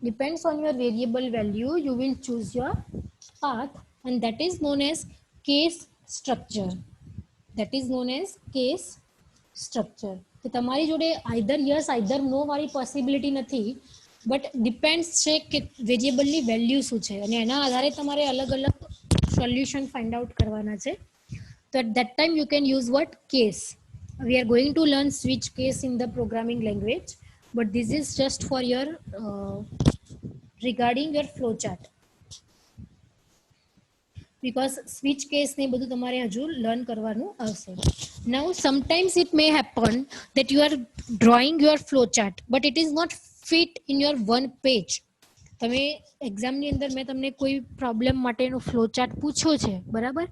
Depends on your variable value you will choose your path, and that is known as case structure. That is known as case structure. તો તમારી જોડે either yes either નો વાળી possibility નથી, but depends છે કે વેરિયેબલની value શું છે અને એના આધારે તમારે અલગ અલગ સોલ્યુશન ફાઇન્ડ આઉટ કરવાના છે. તો at that time you can use what case. We are going to learn switch case in the programming language, but this is just for your regarding your flowchart, because switch case ને બધું તમારે હજુ learn કરવાનું આવશે. Now sometimes it may happen that you are drawing your flowchart but it is not fit in your one page. તમે એક્ઝામની અંદર મેં તમને કોઈ પ્રોબ્લેમ માટેનો ફ્લોચાર્ટ પૂછ્યો છે, બરાબર?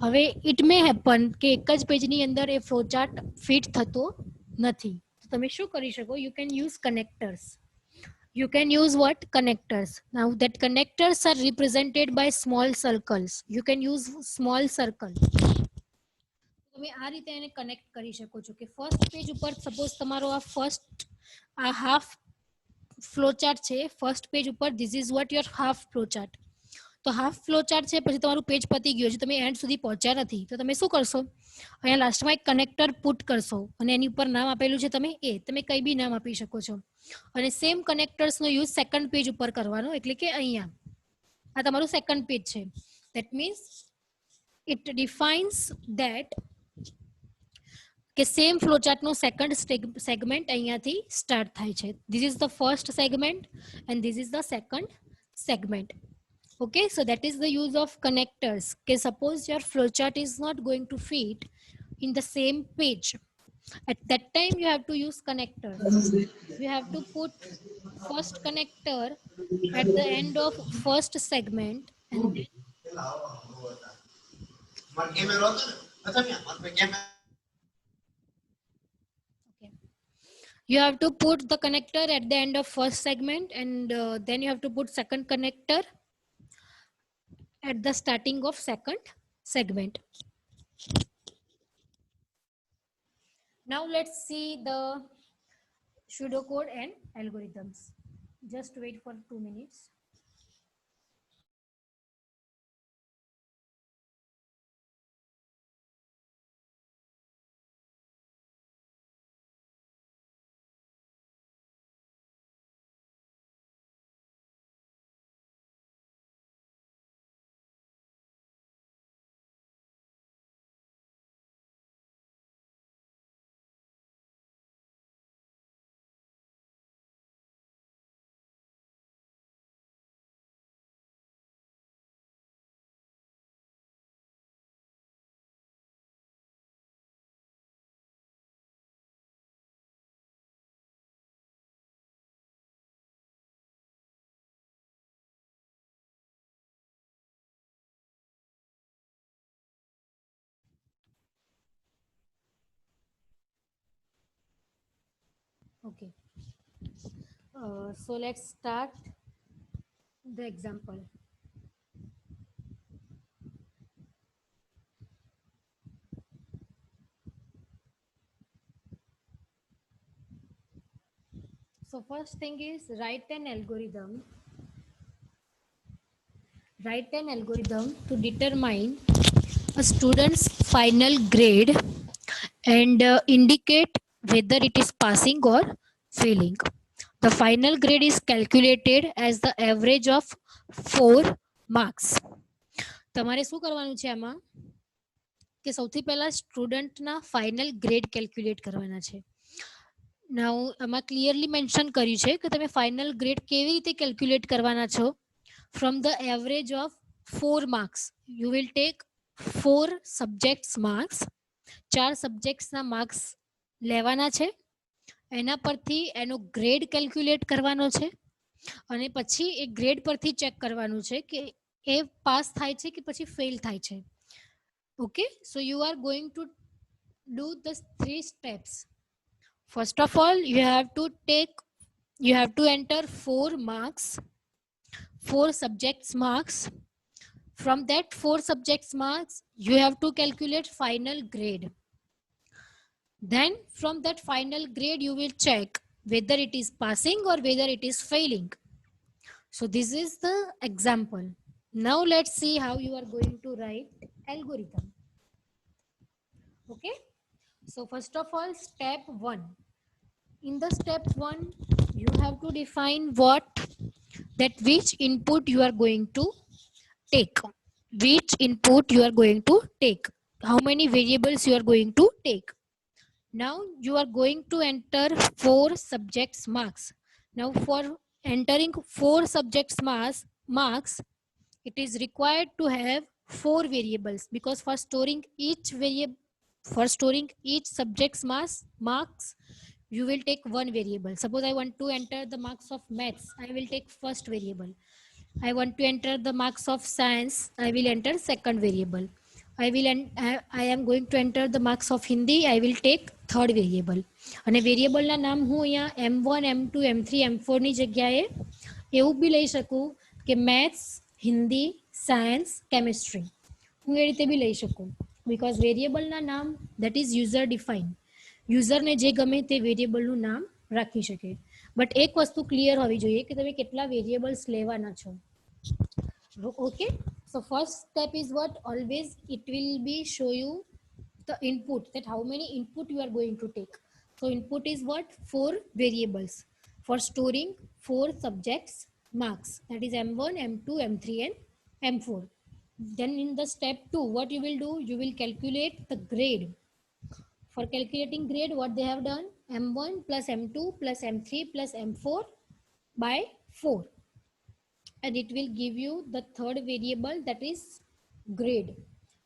હવે ઇટ મે હેપન કે એક જ પેજની અંદર એ ફ્લોચાર્ટ ફિટ થતો નથી, તો તમે શું કરી શકો? You can use connectors. You can use what? Connectors. Now that connectors are represented by small circles. You can use small circle. તમે આ રીતે એને કનેક્ટ કરી શકો છો કે ફર્સ્ટ પેજ ઉપર સપોઝ તમારો આ ફર્સ્ટ આ હાફ ફ્લોચાર્ટ છે, ફર્સ્ટ પેજ ઉપર this is what your half flowchart. તો હાફ ફ્લોચાર્ટ છે, પછી તમારું પેજ પતી ગયું છે, તમે એન્ડ સુધી પહોંચ્યા નથી, તો તમે શું કરશો? અહીંયા લાસ્ટમાં એક કનેક્ટર પુટ કરશો અને એની ઉપર નામ આપેલું છે તમે કંઈ બી નામ આપી શકો છો. અને સેમ કનેક્ટર્સનો યુઝ સેકન્ડ પેજ ઉપર કરવાનો, એટલે કે અહીંયા આ તમારું સેકન્ડ પેજ છે. That means it defines that કે સેમ ફ્લોચાર્ટનો સેકન્ડ સેગમેન્ટ અહીંયાથી સ્ટાર્ટ થાય છે. This is the first segment and this is the second segment. Okay, so that is the use of connectors. Okay, suppose your flowchart is not going to fit in the same page. At that time you have to use connectors. You have to put first connector at the end of first segment and then okay. You have to put the connector at the end of first segment and then you have to put second connector at the starting of second segment. Now let's see the pseudocode and algorithms. Just wait for 2 minutes. Okay. So let's start the example. So first thing is write an algorithm. Write an algorithm to determine a student's final grade and indicate whether it is passing or failing. The final grade is calculated as the average of 4 marks. તમારે શું કરવાનું છે આમાં કે સૌથી પહેલા સ્ટુડન્ટના final grade calculate કરવાના છે. નાઉ આમાં ક્લિયરલી મેન્શન કર્યું છે કે તમે ફાઇનલ ગ્રેડ કેવી રીતે કેલ્ક્યુલેટ કરવાના છો? From the average of 4 marks. You will take 4 subjects marks, 4 સબ્જેક્ટ્સના માર્ક્સ લેવાના છે, એના પરથી એનો ગ્રેડ કેલ્ક્યુલેટ કરવાનો છે અને પછી એ ગ્રેડ પરથી ચેક કરવાનું છે કે એ પાસ થાય છે કે પછી ફેલ થાય છે. Okay, so you are going to do the 3 steps. First of all, you have to enter 4 marks 4 subjects marks. From that 4 subjects marks, you have to calculate final grade. Then from that final grade, you will check whether it is passing or whether it is failing. So this is the example. Now let's see how you are going to write algorithm. Okay. So first of all, step 1. In the step 1, you have to define that which input you are going to take. Which input you are going to take. How many variables you are going to take. Now you are going to enter 4 subjects marks. Now for entering 4 subjects marks, it is required to have 4 variables, because for storing each subject's marks, you will take one variable. Suppose I want to enter the marks of maths, I will take first variable. I want to enter the marks of science, I will enter second variable. I am going to enter the marks of Hindi, I will take third variable. અને વેરિયેબલના નામ હું અહીંયા M1, M2, M3, M4 ની જગ્યાએ એવું બી લઈ શકું કે મેથ્સ, હિન્દી, સાયન્સ, કેમિસ્ટ્રી. હું એ રીતે બી લઈ શકું, બિકોઝ વેરિયેબલના નામ દેટ ઇઝ યુઝર ડિફાઇન. યુઝરને જે ગમે તે વેરિયેબલનું નામ રાખી શકે. બટ એક વસ્તુ ક્લિયર હોવી જોઈએ કે તમે કેટલા વેરિયેબલ્સ લેવાના છો. Okay, so first step is what? Always it will be show you the input, that how many input you are going to take. So input is what? 4 variables for storing 4 subjects marks, that is M1, M2, M3 and M4. Then in the step 2, what you will do? You will calculate the grade. For calculating grade, what they have done? M1 plus M2 plus M3 plus M4 by 4. And it will give you the third variable, that is grade.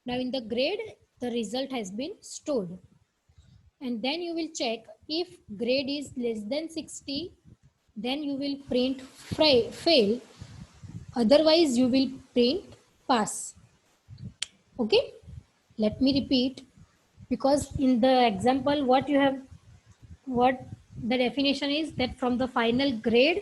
Now in the grade, the result has been stored. And then you will check if grade is less than 60, then you will print fail. Otherwise, you will print pass. Okay, let me repeat, because in the example, what the definition is that from the final grade,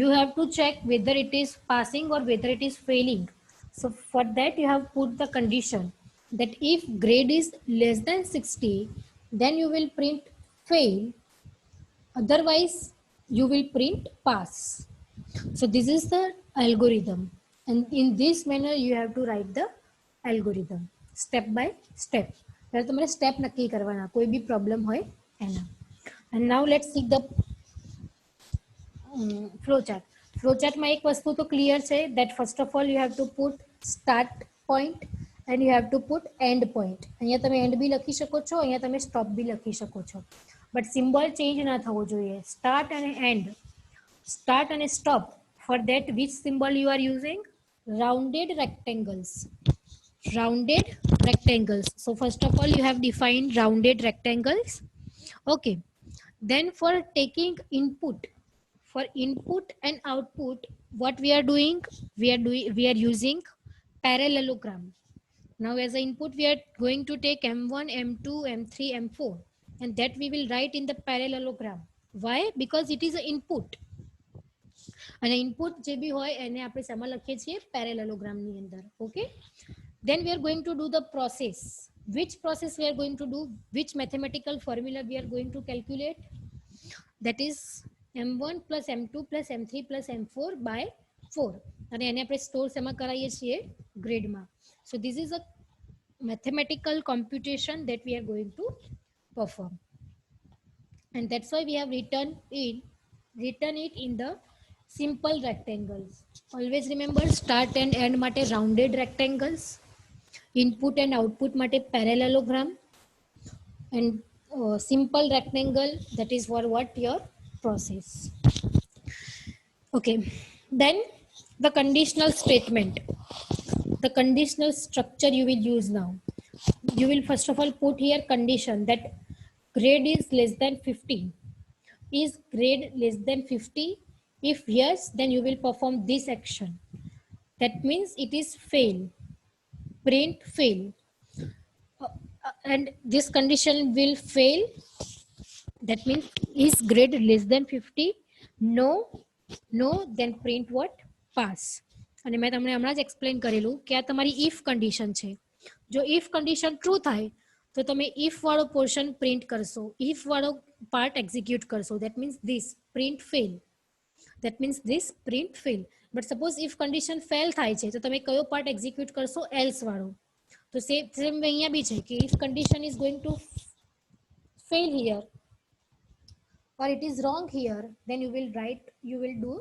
you have to check whether it is passing or whether it is failing. So for that, you have put the condition that if grade is less than 60, then you will print fail. Otherwise, you will print pass. So this is the algorithm. And in this manner, you have to write the algorithm step by step. ત્યારે તમારે step નક્કી કરવાના, કોઈ બી problem હોય એના. And now let's see the flowchart. Flowchartમાં એક વસ્તુ તો ક્લિયર છે, that first of all you have to put start point and you have to put end point. અહીંયા તમે end બી લખી શકો છો, અહીંયા તમે stop બી લખી શકો છો, but symbol change ના થવો જોઈએ. Start and end, start and stop. For that, which symbol you are using? Rounded rectangles. Rounded rectangles. So first of all, you have defined rounded rectangles. Okay. Then for taking input, for input and output, what we are doing? We are using parallelogram. Now as an input, we are going to take M1, M2, M3, M4, and that we will write in the parallelogram. Why? Because it is an input. અને input જે બી હોય એને આપણે શેમાં લખીએ છીએ? પેરેલેલોગ્રામની અંદર. Okay, then we are going to do the process. Which process we are going to do? Which mathematical formula we are going to calculate? That is M1 plus M2 plus M3 plus M4 by 4. અને એને આપણે store શેમાં કરાવીએ છીએ? ગ્રેડમાં. So this is a mathematical computation that we are going to perform, and that's why we have written it in the simple rectangles. Always remember, start and end માટે rounded rectangles, input and output માટે parallelogram, and simple rectangle, that is for what? Your process. Okay, then the conditional statement, the conditional structure you will use now. You will first of all put here condition that grade is less than 50. Is grade less than 50? If yes, then you will perform this action. That means it is fail. Print fail. And this condition will fail. That means is grade less than 50? No, then print what? Pass. અને મેં તમને હમણાં જ explain કરેલું કે આ તમારી if condition છે. જો ઇફ કન્ડિશન ટ્રુ થાય તો તમે ઇફ વાળો પોર્શન પ્રિન્ટ કરશો, ઇફ વાળો પાર્ટ એક્ઝિક્યુટ કરશો. That means this print fail. That means this print fail. But suppose if condition fail થાય છે તો તમે કયો પાર્ટ એક્ઝિક્યુટ કરશો? એલ્સ વાળો. તો સેમ અહીંયા બી છે કે if condition is going to fail here or it is wrong here, then you will do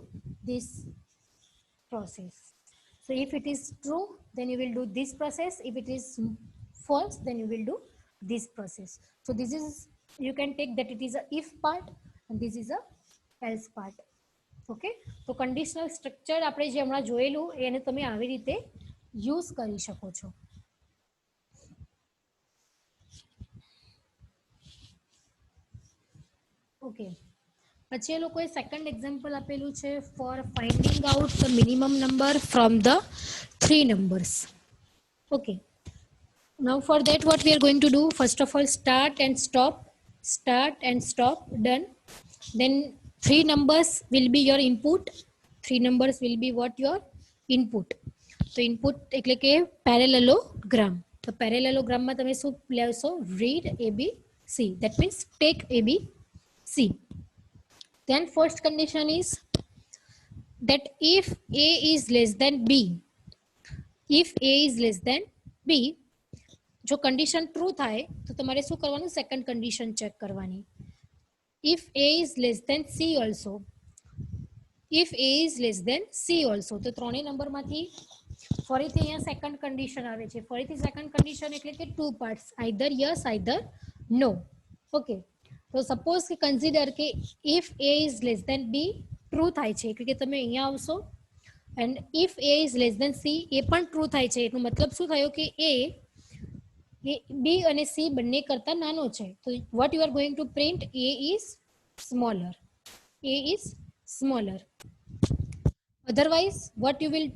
this process. So if it is true, then you will do this process. If it is false, then you will do this process. So this is, you can take that it is a if part and this is a else part. Okay, તો conditional structure આપણે જે હમણાં જોયેલું એને તમે આવી રીતે use કરી શકો છો. ઓકે, પછી એ લોકોએ સેકન્ડ એક્ઝામ્પલ આપેલું છે for finding out the minimum number from the 3 numbers. Okay, now for that what we are going to do, first of all start and stop, done. Then 3 numbers will be your input. 3 numbers will be what? Your input. તો input એટલે કે parallelogram. તો પેરેલેલોગ્રામમાં તમે શું લેશો? Read ABC. That means take ABC. Then first condition is that if A is less than B, if A is less than B, જો condition true થાય તો તમારે શું કરવાનું? સેકન્ડ કન્ડિશન ચેક કરવાની. if A is less than C also, if A is less than C also, તો ત્રણેય નંબરમાંથી ફરીથી અહીંયા સેકન્ડ કન્ડિશન આવે છે. ફરીથી સેકન્ડ કન્ડિશન એટલે કે two parts, either yes either no. Okay, તો સપોઝ કે કન્સિડર કે if A is less than B true થાય છે એટલે કે તમે અહીંયા આવશો, and if A is less than C એ પણ ટ્રુ થાય છે. એનો મતલબ શું થયો કે A B અને C બંને કરતા નાનો છે. તો what you are going to print? A is smaller. A is smaller. Otherwise what you will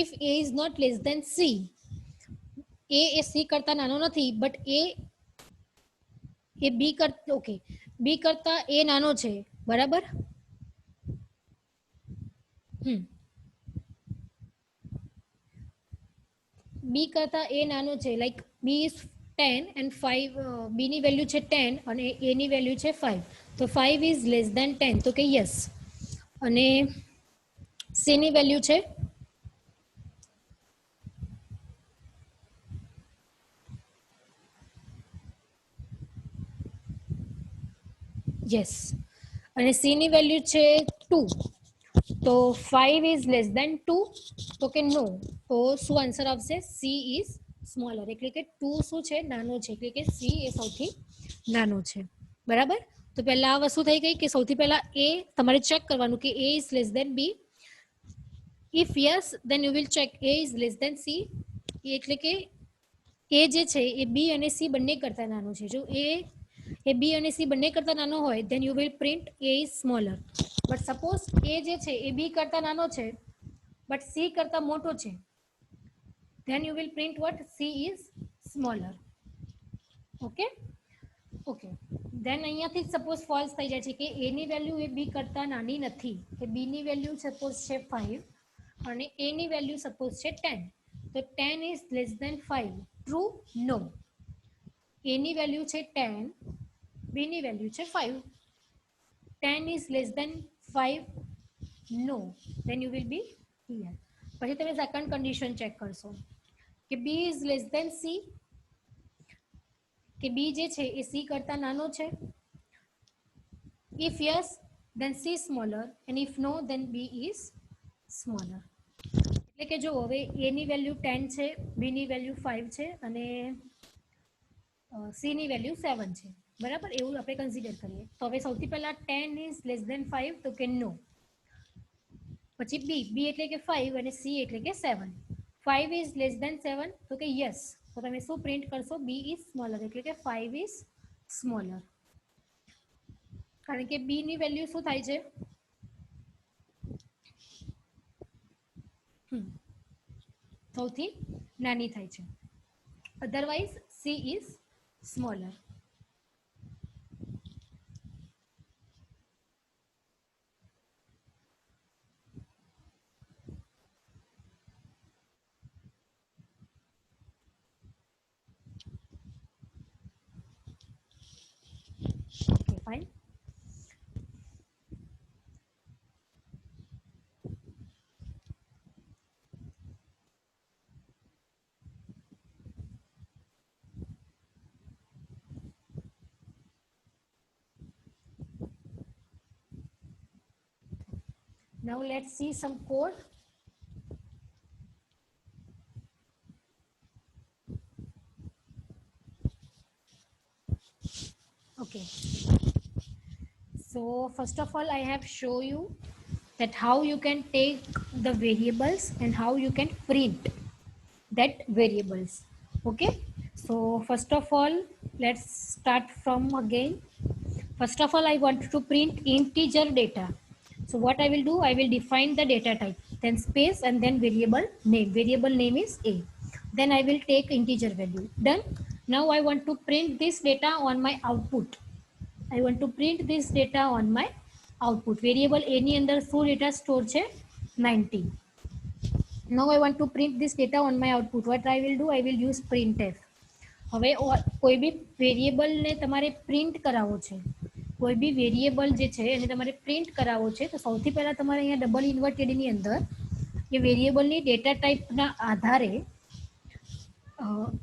if A is not less than C, A A C કરતા નાનો નથી, બટ A એ B કરતા, okay, B કરતા A નાનો છે, બરાબર? B કરતા A નાનો છે, like B is 10 and 5, B ની વેલ્યુ છે 10 અને A ની વેલ્યુ છે 5. તો 5 is less than 10, તો કે યસ. અને C ની વેલ્યુ છે યસ, અને C ની વેલ્યુ છે 2. તો 5 is less than 2, તો કે નો. તો શું આન્સર આવશે? C is smaller. એટલે કે 2 શું છે? નાનો છે. એટલે કે C એ સૌથી નાનો છે, બરાબર? તો પહેલા આ વસ્તુ થઈ ગઈ કે સૌથી પહેલા A તમારે ચેક કરવાનું કે A is less than B. if yes, then you will check A is less than C. એટલે કે A જે છે એ B અને C બંને કરતા નાનો છે. જો A એ B અને C બંને કરતા નાનો હોય, then you will print A is smaller. But suppose A જે છે એ B કરતા નાનો છે બટ C કરતા મોટો છે, then you will print what? C is smaller. Okay, okay. Then અહીંયાથી સપોઝ ફોલ્સ થઈ જાય છે કે A ની વેલ્યુ એ B કરતા નાની નથી, કે B ની વેલ્યુ સપોઝ છે 5 અને A ની વેલ્યુ સપોઝ છે 10. તો 10 is less than 5. True? No. A ની વેલ્યુ છે 10, B ની વેલ્યુ છે 5. 10 is less than 5. No. Then you will be here. પછી તમે સેકન્ડ કન્ડિશન ચેક કરશો કે B is less than C, કે B જે છે એ C કરતા નાનો છે. if yes, then C smaller, and if no, then B is smaller. એટલે કે જો હવે A ની વેલ્યુ 10 છે, B ની વેલ્યુ 5 છે અને C ની વેલ્યુ 7 છે, બરાબર? એવું આપણે કન્સિડર કરીએ. તો હવે સૌથી પહેલા 10 is less than 5, તો કે નો. પછી B એટલે કે 5 અને C એટલે કે 7. 5 is less than 7, તો કે યસ. તો તમે શું પ્રિન્ટ કરશો? B is smaller. એટલે કે 5 is smaller. કારણ કે B ની વેલ્યુ શું થાય છે? સૌથી નાની થાય છે. Otherwise C is smaller. fine. Now let's see some code. Okay. So first of all, I have show you that how you can take the variables and how you can print that variables. Okay. So first of all, let's start from again. First of all, I want to print integer data. So what I will do, I will define the data type, then space and then variable name. Variable name is A. Then I will take integer value. Done. Now I want to print this data on my output. I want to print this data on my output. Variable A ની અંદર શું data store છે 90. Now I want to print this data on my output. What I will do, I will use printf. હવે કોઈ બી વેરિયેબલને તમારે print કરાવવો છે, કોઈ બી વેરિયેબલ જે છે એને તમારે પ્રિન્ટ કરાવવો છે, તો સૌથી પહેલાં તમારે અહીંયા ડબલ ઇન્વર્ટેડની અંદર એ વેરિયેબલની ડેટા ટાઈપના આધારે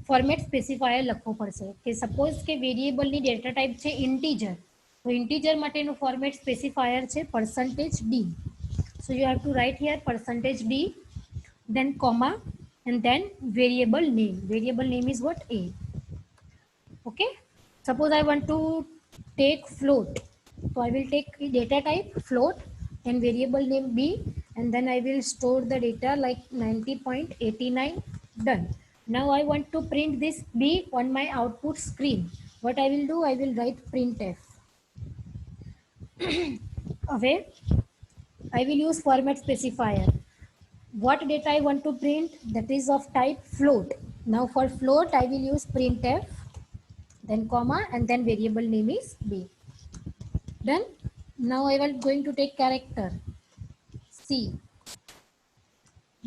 ફોર્મેટ સ્પેસિફાયર લખવો પડશે. કે સપોઝ કે વેરિયેબલની ડેટા ટાઈપ છે ઇન્ટીજર, તો ઇન્ટીજર માટેનું ફોર્મેટ સ્પેસિફાયર છે %d. So you have to write here %d, then comma, and then variable name. Variable name is what? A. Okay. Suppose I want to take float, so I will take data type float and variable name b, and then I will store the data like 90.89. Done. Now I want to print this b on my output screen. What I will do, I will write printf. Away, I will use format specifier. What data I want to print, that is of type float. Now for float I will use printf, then comma, and then variable name is b. Done. Now I will going to take character c.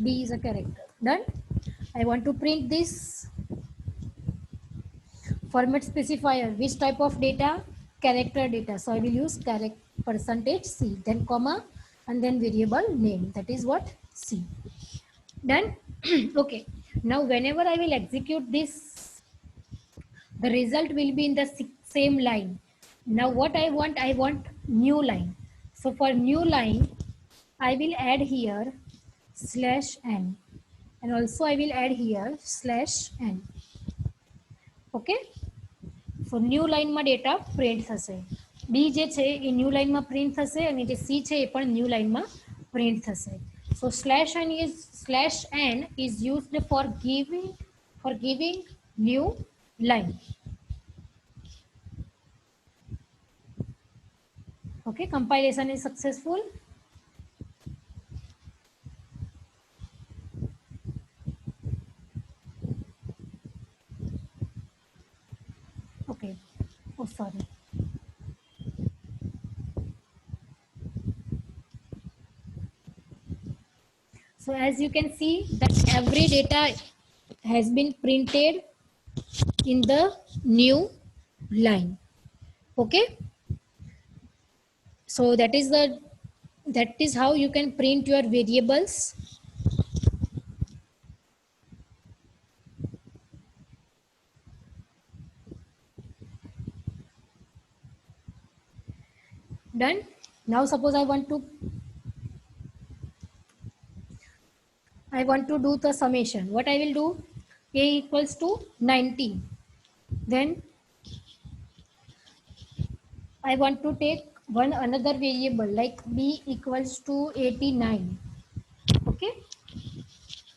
B is a character. Done. I want to print this format specifier. Which type of data? Character data. So I will use %c, then comma, and then variable name. That is what? C. Done. Okay. Now whenever I will execute this, the result will be in the same line. Now what I want new line. So for new line, I will add here /n, and also I will add here /n. Okay. So new line માં data print થશે. B જે છે એ new line માં print થશે, અને જે C છે એ પણ new line માં print થશે. So /n is used for giving new line. Okay, compilation is successful. Okay. Oh, sorry. So as you can see that every data has been printed in the new line. Okay. So that is how you can print your variables. Done. Now suppose I want to do the summation. What I will do, a equals to 90. Then I want to take another variable like b equals to 89. Okay.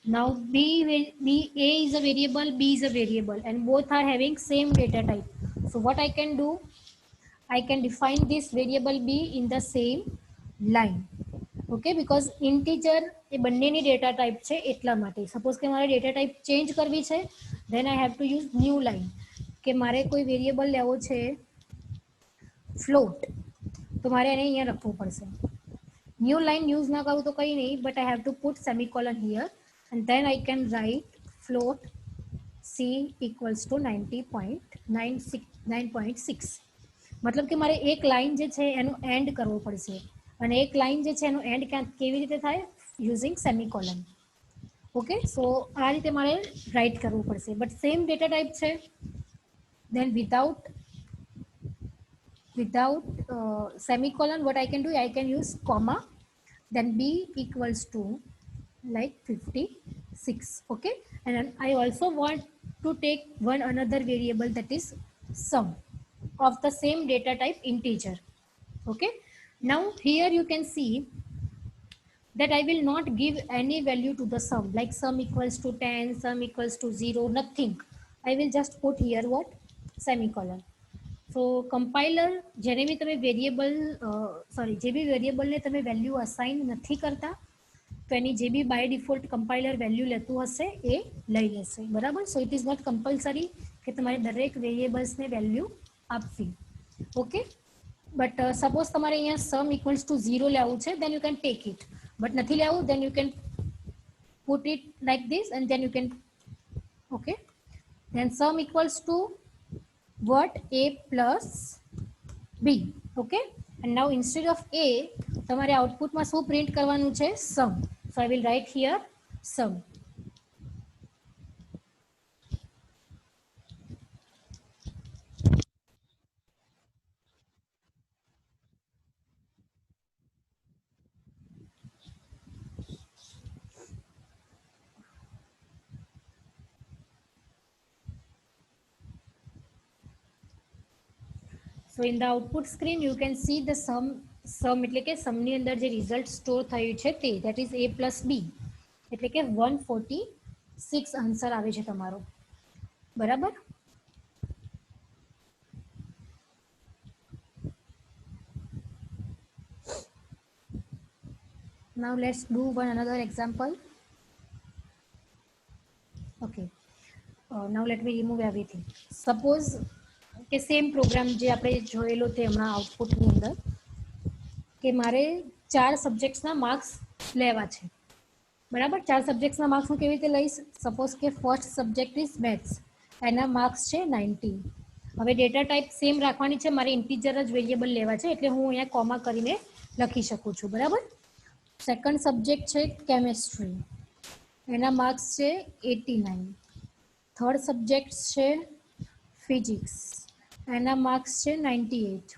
Now b will be, a is a variable, b is a variable, and both are having same data type. So what I can do, I can define this variable b in the same line. Okay, because integer એ બંનેની data type છે એટલા માટે. Suppose કે મારે data type change કરવી છે, then I have to use new line. કે મારે કોઈ વેરિયેબલ લેવો છે float, તો મારે એને અહીંયા લખવું પડશે. New line use ના કરું તો કંઈ નહીં, but I have to put semicolon here, and then I can write float c equals to 90.96. मतलब કે મારે એક લાઈન જે છે એનું એન્ડ કરવો પડશે અને એક લાઈન જે છે એનું એન્ડ કેવી રીતે થાય યુઝિંગ સેમિકોલન. ઓકે, સો આ રીતે મારે રાઇટ કરવું પડશે. બટ સેમ ડેટા ટાઈપ છે, then without semicolon what I can do, I can use comma, then b equals to like 56. Okay, and then I also want to take one another variable, that is sum of the same data type, integer. Okay, now here you can see that I will not give any value to the sum, like sum equals to 10, sum equals to 0, nothing. I will just put here what, semicolon. So compiler જેને બી તમે variable જે બી વેરિયેબલને તમે value assign નથી કરતા તો એની જે બી બાય ડિફોલ્ટ કમ્પાઇલર વેલ્યુ લેતું હશે એ લઈ લેશે, બરાબર. So it is not compulsory કે તમારે દરેક વેરિયેબલ્સને વેલ્યુ આપવી. ઓકે, બટ સપોઝ તમારે અહીંયા સમ ઇક્વલ્સ ટુ 0 લેવું છે, then you can take it. But નથી લેવું, then you can put it like this and then you can, okay, then sum equals to what, a plus b. Okay, and now instead of a તમારે આઉટપુટમાં શું print કરવાનું છે, sum. So I will write here sum. So in the output screen you can see the sum એટલે કે sum ની અંદર જે રિઝલ્ટ સ્ટોર થયું છે તે, that is a plus b, એટલે કે 146 આન્સર આવે છે તમારો, બરાબર. Now let's do one another example. Okay, now let me remove everything. Suppose કે સેમ પ્રોગ્રામ જે આપણે જોયેલો તે હમણાં આઉટપુટની અંદર કે મારે 4 સબ્જેક્ટ્સના માર્ક્સ લેવા છે, બરાબર. 4 સબ્જેક્ટ્સના માર્ક્સ હું કેવી રીતે લઈશ, સપોઝ કે ફર્સ્ટ સબ્જેક્ટ ઇઝ મેથ્સ, એના માર્ક્સ છે 90. હવે ડેટા ટાઈપ સેમ રાખવાની છે, મારે ઇન્ટીજર જ વેરિયેબલ લેવા છે એટલે હું અહીંયા કોમા કરીને લખી શકું છું, બરાબર. સેકન્ડ સબ્જેક્ટ છે કેમેસ્ટ્રી, એના માર્ક્સ છે 89. થર્ડ સબ્જેક્ટ છે ફિઝિક્સ, એના માર્ક્સ છે 98.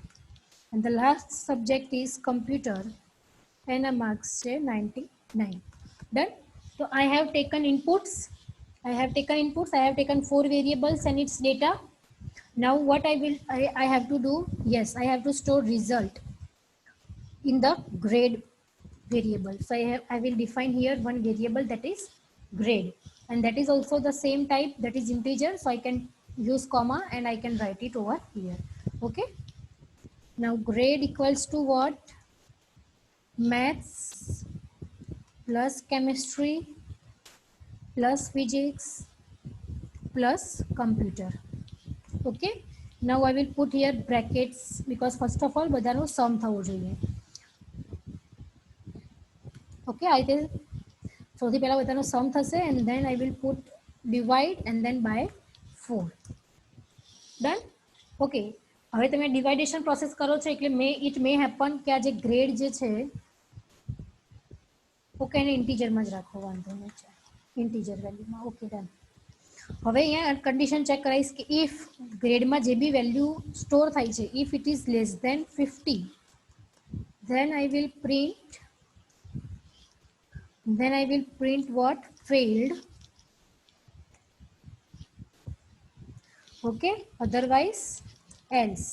and the last subject is computer, એના માર્ક્સ છે 99. done. So I have taken inputs, I have taken 4 variables and its data. Now what I have to do, yes, I have to store result in the grade variable. So I will define here one variable, that is grade, and that is also the same type, that is integer. So I can use comma and I can write it over here. Okay, now grade equals to what, maths plus chemistry plus physics plus computer. Okay, now I will put here brackets because first of all બધાનો sum થવો જોઈએ. Okay, I will સૌથી પહેલા બધાનો sum થશે and then I will put divide and then by 4. done. Okay, હવે તમે ડિવાઇડેશન process કરો છો એટલે ઇટ મે હેપન કે આ જે ગ્રેડ જે છે, ઓકે, એને ઇન્ટીજરમાં જ રાખો, વાંધો નહીં, ઇન્ટીજર વેલ્યુમાં. Okay, done. હવે અહીંયા કન્ડિશન ચેક કરાવીશ કે ઇફ ગ્રેડમાં જે બી વેલ્યુ સ્ટોર થાય છે, if it is less than 50, then I will print what, failed. Okay, otherwise else.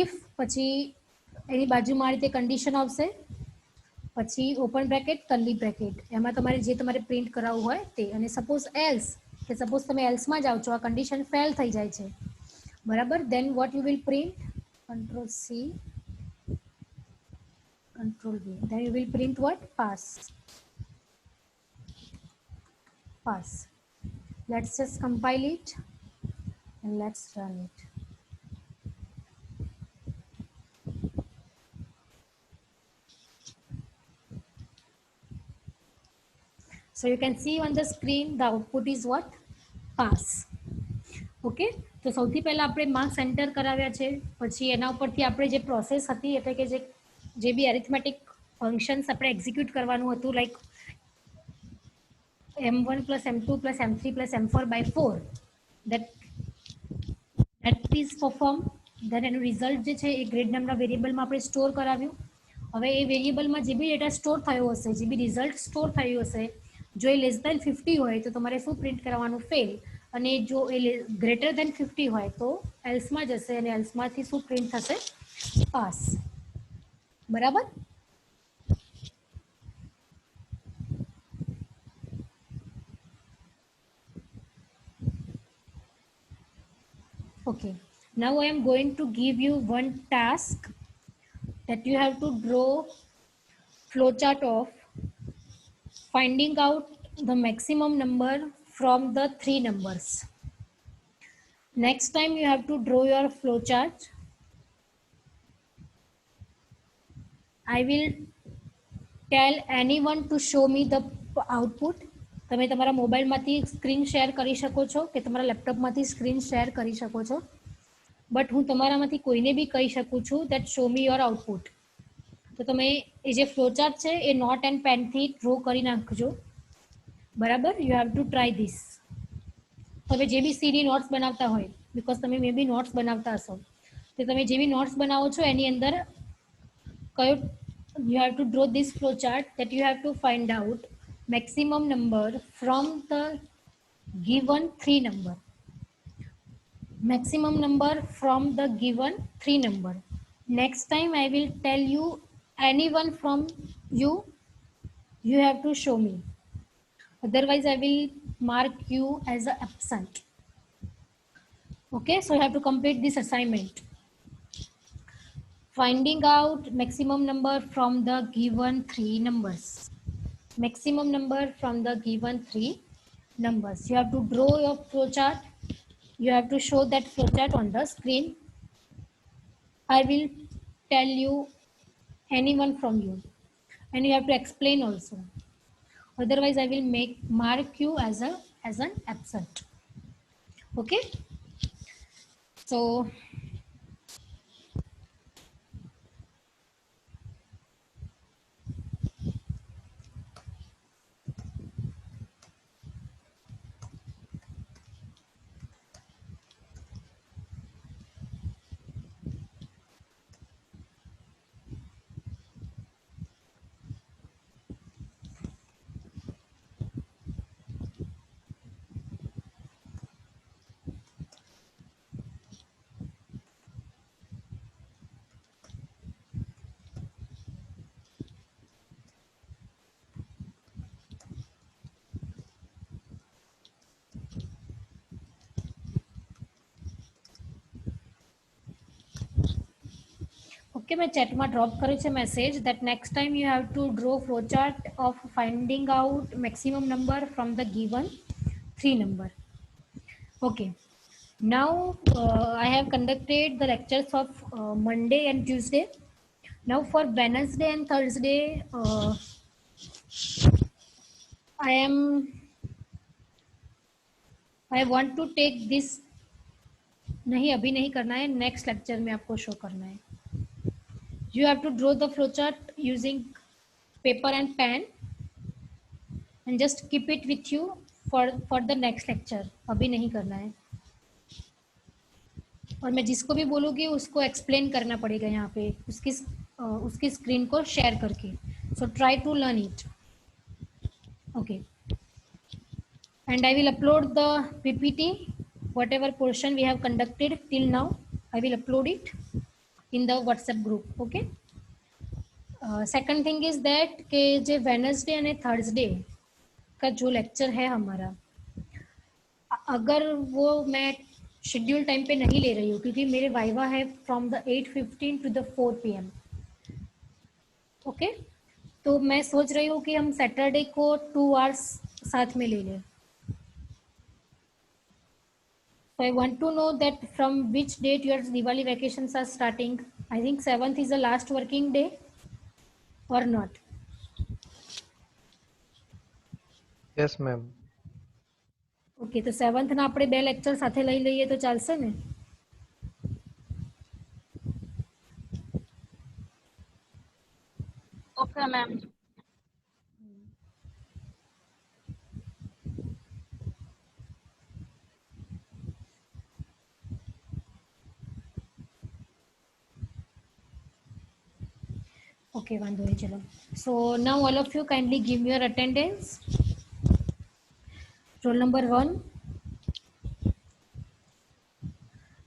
if પછી એની બાજુમાં આ રીતે કન્ડિશન આવશે, પછી ઓપન બ્રેકેટ કર્લી બ્રેકેટ, એમાં તમારે જે તમારે પ્રિન્ટ કરાવવું હોય તે, અને સપોઝ એલ્સ કે સપોઝ તમે એલ્સમાં જાઓ છો, આ કન્ડિશન ફેલ થઈ જાય છે, બરાબર, then what you will print, control C control V, then you will print what, pass. Let's just compile it and let's run it. So you can see on the screen the output is what, pass. Okay, તો સૌથી પહેલા આપણે marks enter કરાવ્યા છે, પછી એના ઉપરથી આપણે જે પ્રોસેસ હતી એટલે કે જે બી એરિથમેટિક ફંક્શન્સ આપણે એક્ઝિક્યુટ કરવાનું હતું, like m1 plus m2 plus m3 plus m4 by 4, that is perform. then એનું રિઝલ્ટ જે છે એ ગ્રેડ નામના વેરિયેબલમાં આપણે સ્ટોર કરાવ્યું. હવે એ વેરિયેબલમાં જે બી ડેટા સ્ટોર થયો હશે, જે બી રિઝલ્ટ સ્ટોર થયું હશે, જો એ લેસ દેન 50 હોય તો તમારે શું પ્રિન્ટ કરવાનું, ફેલ. અને જો એ ગ્રેટર દેન 50 હોય તો એલ્સમાં જશે, અને એલ્સમાંથી શું પ્રિન્ટ થશે, પાસ. બરાબર. Okay, now I am going to give you one task that you have to draw flowchart of finding out the maximum number from the three numbers. Next time you have to draw your flowchart. I will tell anyone to show me the output. તમે તમારા મોબાઈલમાંથી screen share કરી શકો છો કે તમારા લેપટોપમાંથી screen share કરી શકો છો, બટ હું તમારામાંથી કોઈને બી કહી શકું છું that show me your output. તો તમે એ જે ફ્લોચાર્ટ છે એ નોટ એન્ડ પેનથી ડ્રો કરી નાખજો. બરાબર, you have to try this. તમે જે બી સીડી નોટ્સ બનાવતા હોય, બિકોઝ તમે મે બી નોટ્સ બનાવતા હશો, તો તમે જે બી નોટ્સ બનાવો છો એની અંદર કયો, you have to draw this flowchart that you have to find out maximum number from the given three number. Maximum number from the given three number. Next time I will tell you anyone from you, you have to show me, otherwise I will mark you as a absent. Okay, so you have to complete this assignment. Finding out maximum number from the given three numbers. Maximum number from the given three numbers. You have to draw your flowchart. You have to show that flowchart on the screen. I will tell you anyone from you, and you have to explain also. Otherwise, I will mark you as an absent. Okay. So okay, मैं chat में drop करे छे message that next time you have to draw flowchart of finding out maximum number from the given three number. Okay, now I have conducted the lectures of Monday and Tuesday. Now for Wednesday and Thursday, I want to take this. नहीं, अभी नहीं करना है, next lecture में आपको show करना है. You have to draw the flowchart using paper and pen and just keep it with you for the next lecture. अभी नहीं करना है. और मैं जिसको भी बोलूँगी उसको एक्सप्लेन करना पड़ेगा यहाँ पे उसकी स्क्रीन को शेयर करके. So try to learn it. Okay. And I will upload the PPT, whatever portion we have conducted till now. I will upload it in the WhatsApp group. Okay. Second thing is that कि जो Wednesday and Thursday का जो lecture है हमारा, अगर वो मैं schedule time पे नहीं ले रही हूँ क्योंकि मेरे वाइवा है from the 8:15 to the 4 PM. Okay, तो मैं सोच रही हूँ कि हम सैटरडे को 2 आवर्स साथ में ले लें. So I want to know that from which date your Diwali vacations are starting. I think 7th is the last working day or not? Yes, ma'am. Okay, તો 7th ના આપણે 2 લેક્ચર સાથે લઈ લઈએ તો ચાલશે ને? Okay ma'am. ઓકે, વાંધો નહીં, ચલો. So now all of you kindly give your attendance. Roll number 1.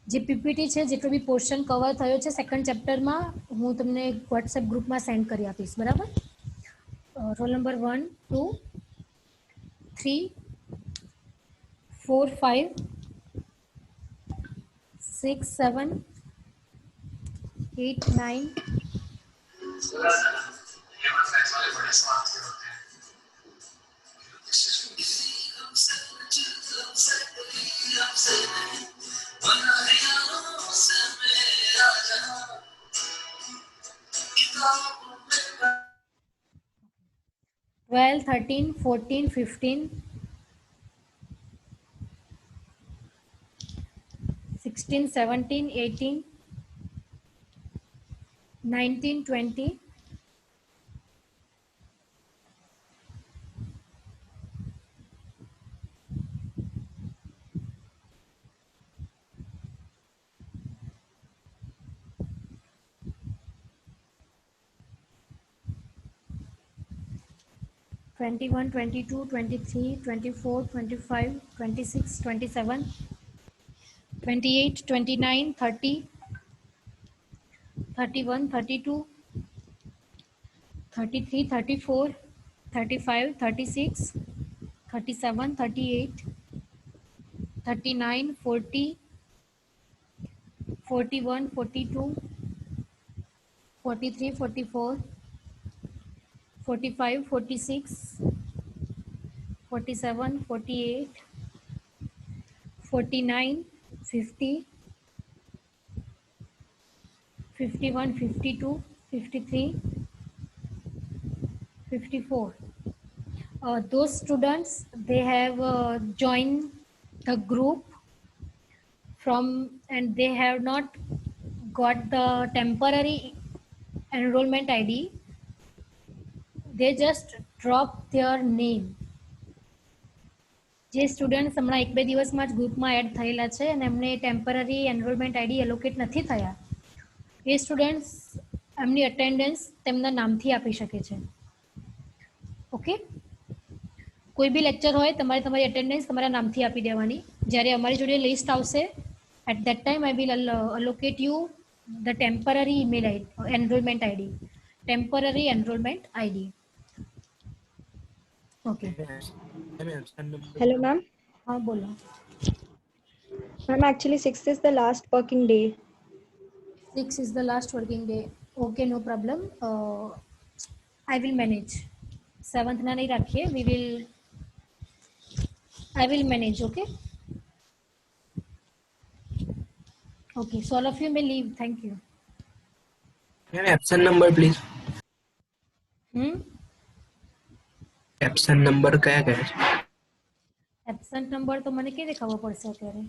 જે પીપીટી છે, જેટલો બી પોર્શન કવર થયો છે સેકન્ડ ચેપ્ટરમાં, હું તમને વોટ્સએપ ગ્રુપમાં સેન્ડ કરી આપીશ, બરાબર? Role number 1, 2, 3, 4, 5, 6, 7, 8, 9, 12, 13, 14, 15, 16, 17, 18, 19, 20, 21, 22, 23, 24, 25, 26, 27, 28, 29, 30, 31, 32, 33, 34, 35, 36, 37, 38, 39, 40, 41, 42, 43, 44, 45, 46, 47, 48, 49, 50, 51, 52, 53, 54. Those students, they have joined the group from, and they have not got the temporary enrollment ID. They just drop their name. જે સ્ટુડન્ટ્સ હમણાં 1-2 દિવસમાં જ ગ્રુપમાં એડ થયેલા છે અને એમને ટેમ્પરરી એનરોલમેન્ટ આઈડી એલોકેટ નથી થયા, એ સ્ટુડન્ટ્સ એમની અટેન્ડન્સ તેમના નામથી આપી શકે છે. ઓકે, કોઈ બી લેક્ચર હોય તમારે તમારી અટેન્ડન્સ તમારા નામથી આપી દેવાની. જ્યારે અમારી જોડે લિસ્ટ આવશે, at that time I will allocate you the temporary email ID, enrolment ID, temporary enrolment ID. Okay. Hello, ma'am. હા, બોલો. Ma'am, actually, 6th is the last working day. 6 is the last working day. Okay, no problem. I will manage. 7th ના નહીં રાખીએ. I will manage. Okay. Okay. So all of you may leave. Thank you. Absent number, please. Absent number કયા કયા છે? Absent number તો મને કેવી ખબર પડશે અત્યારે?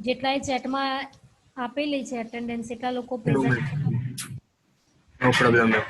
જેટલા એ ચેટમાં આપેલી છે અટેન્ડન્સ એટલા લોકો પ્રેઝન્ટ. No problem, ma'am.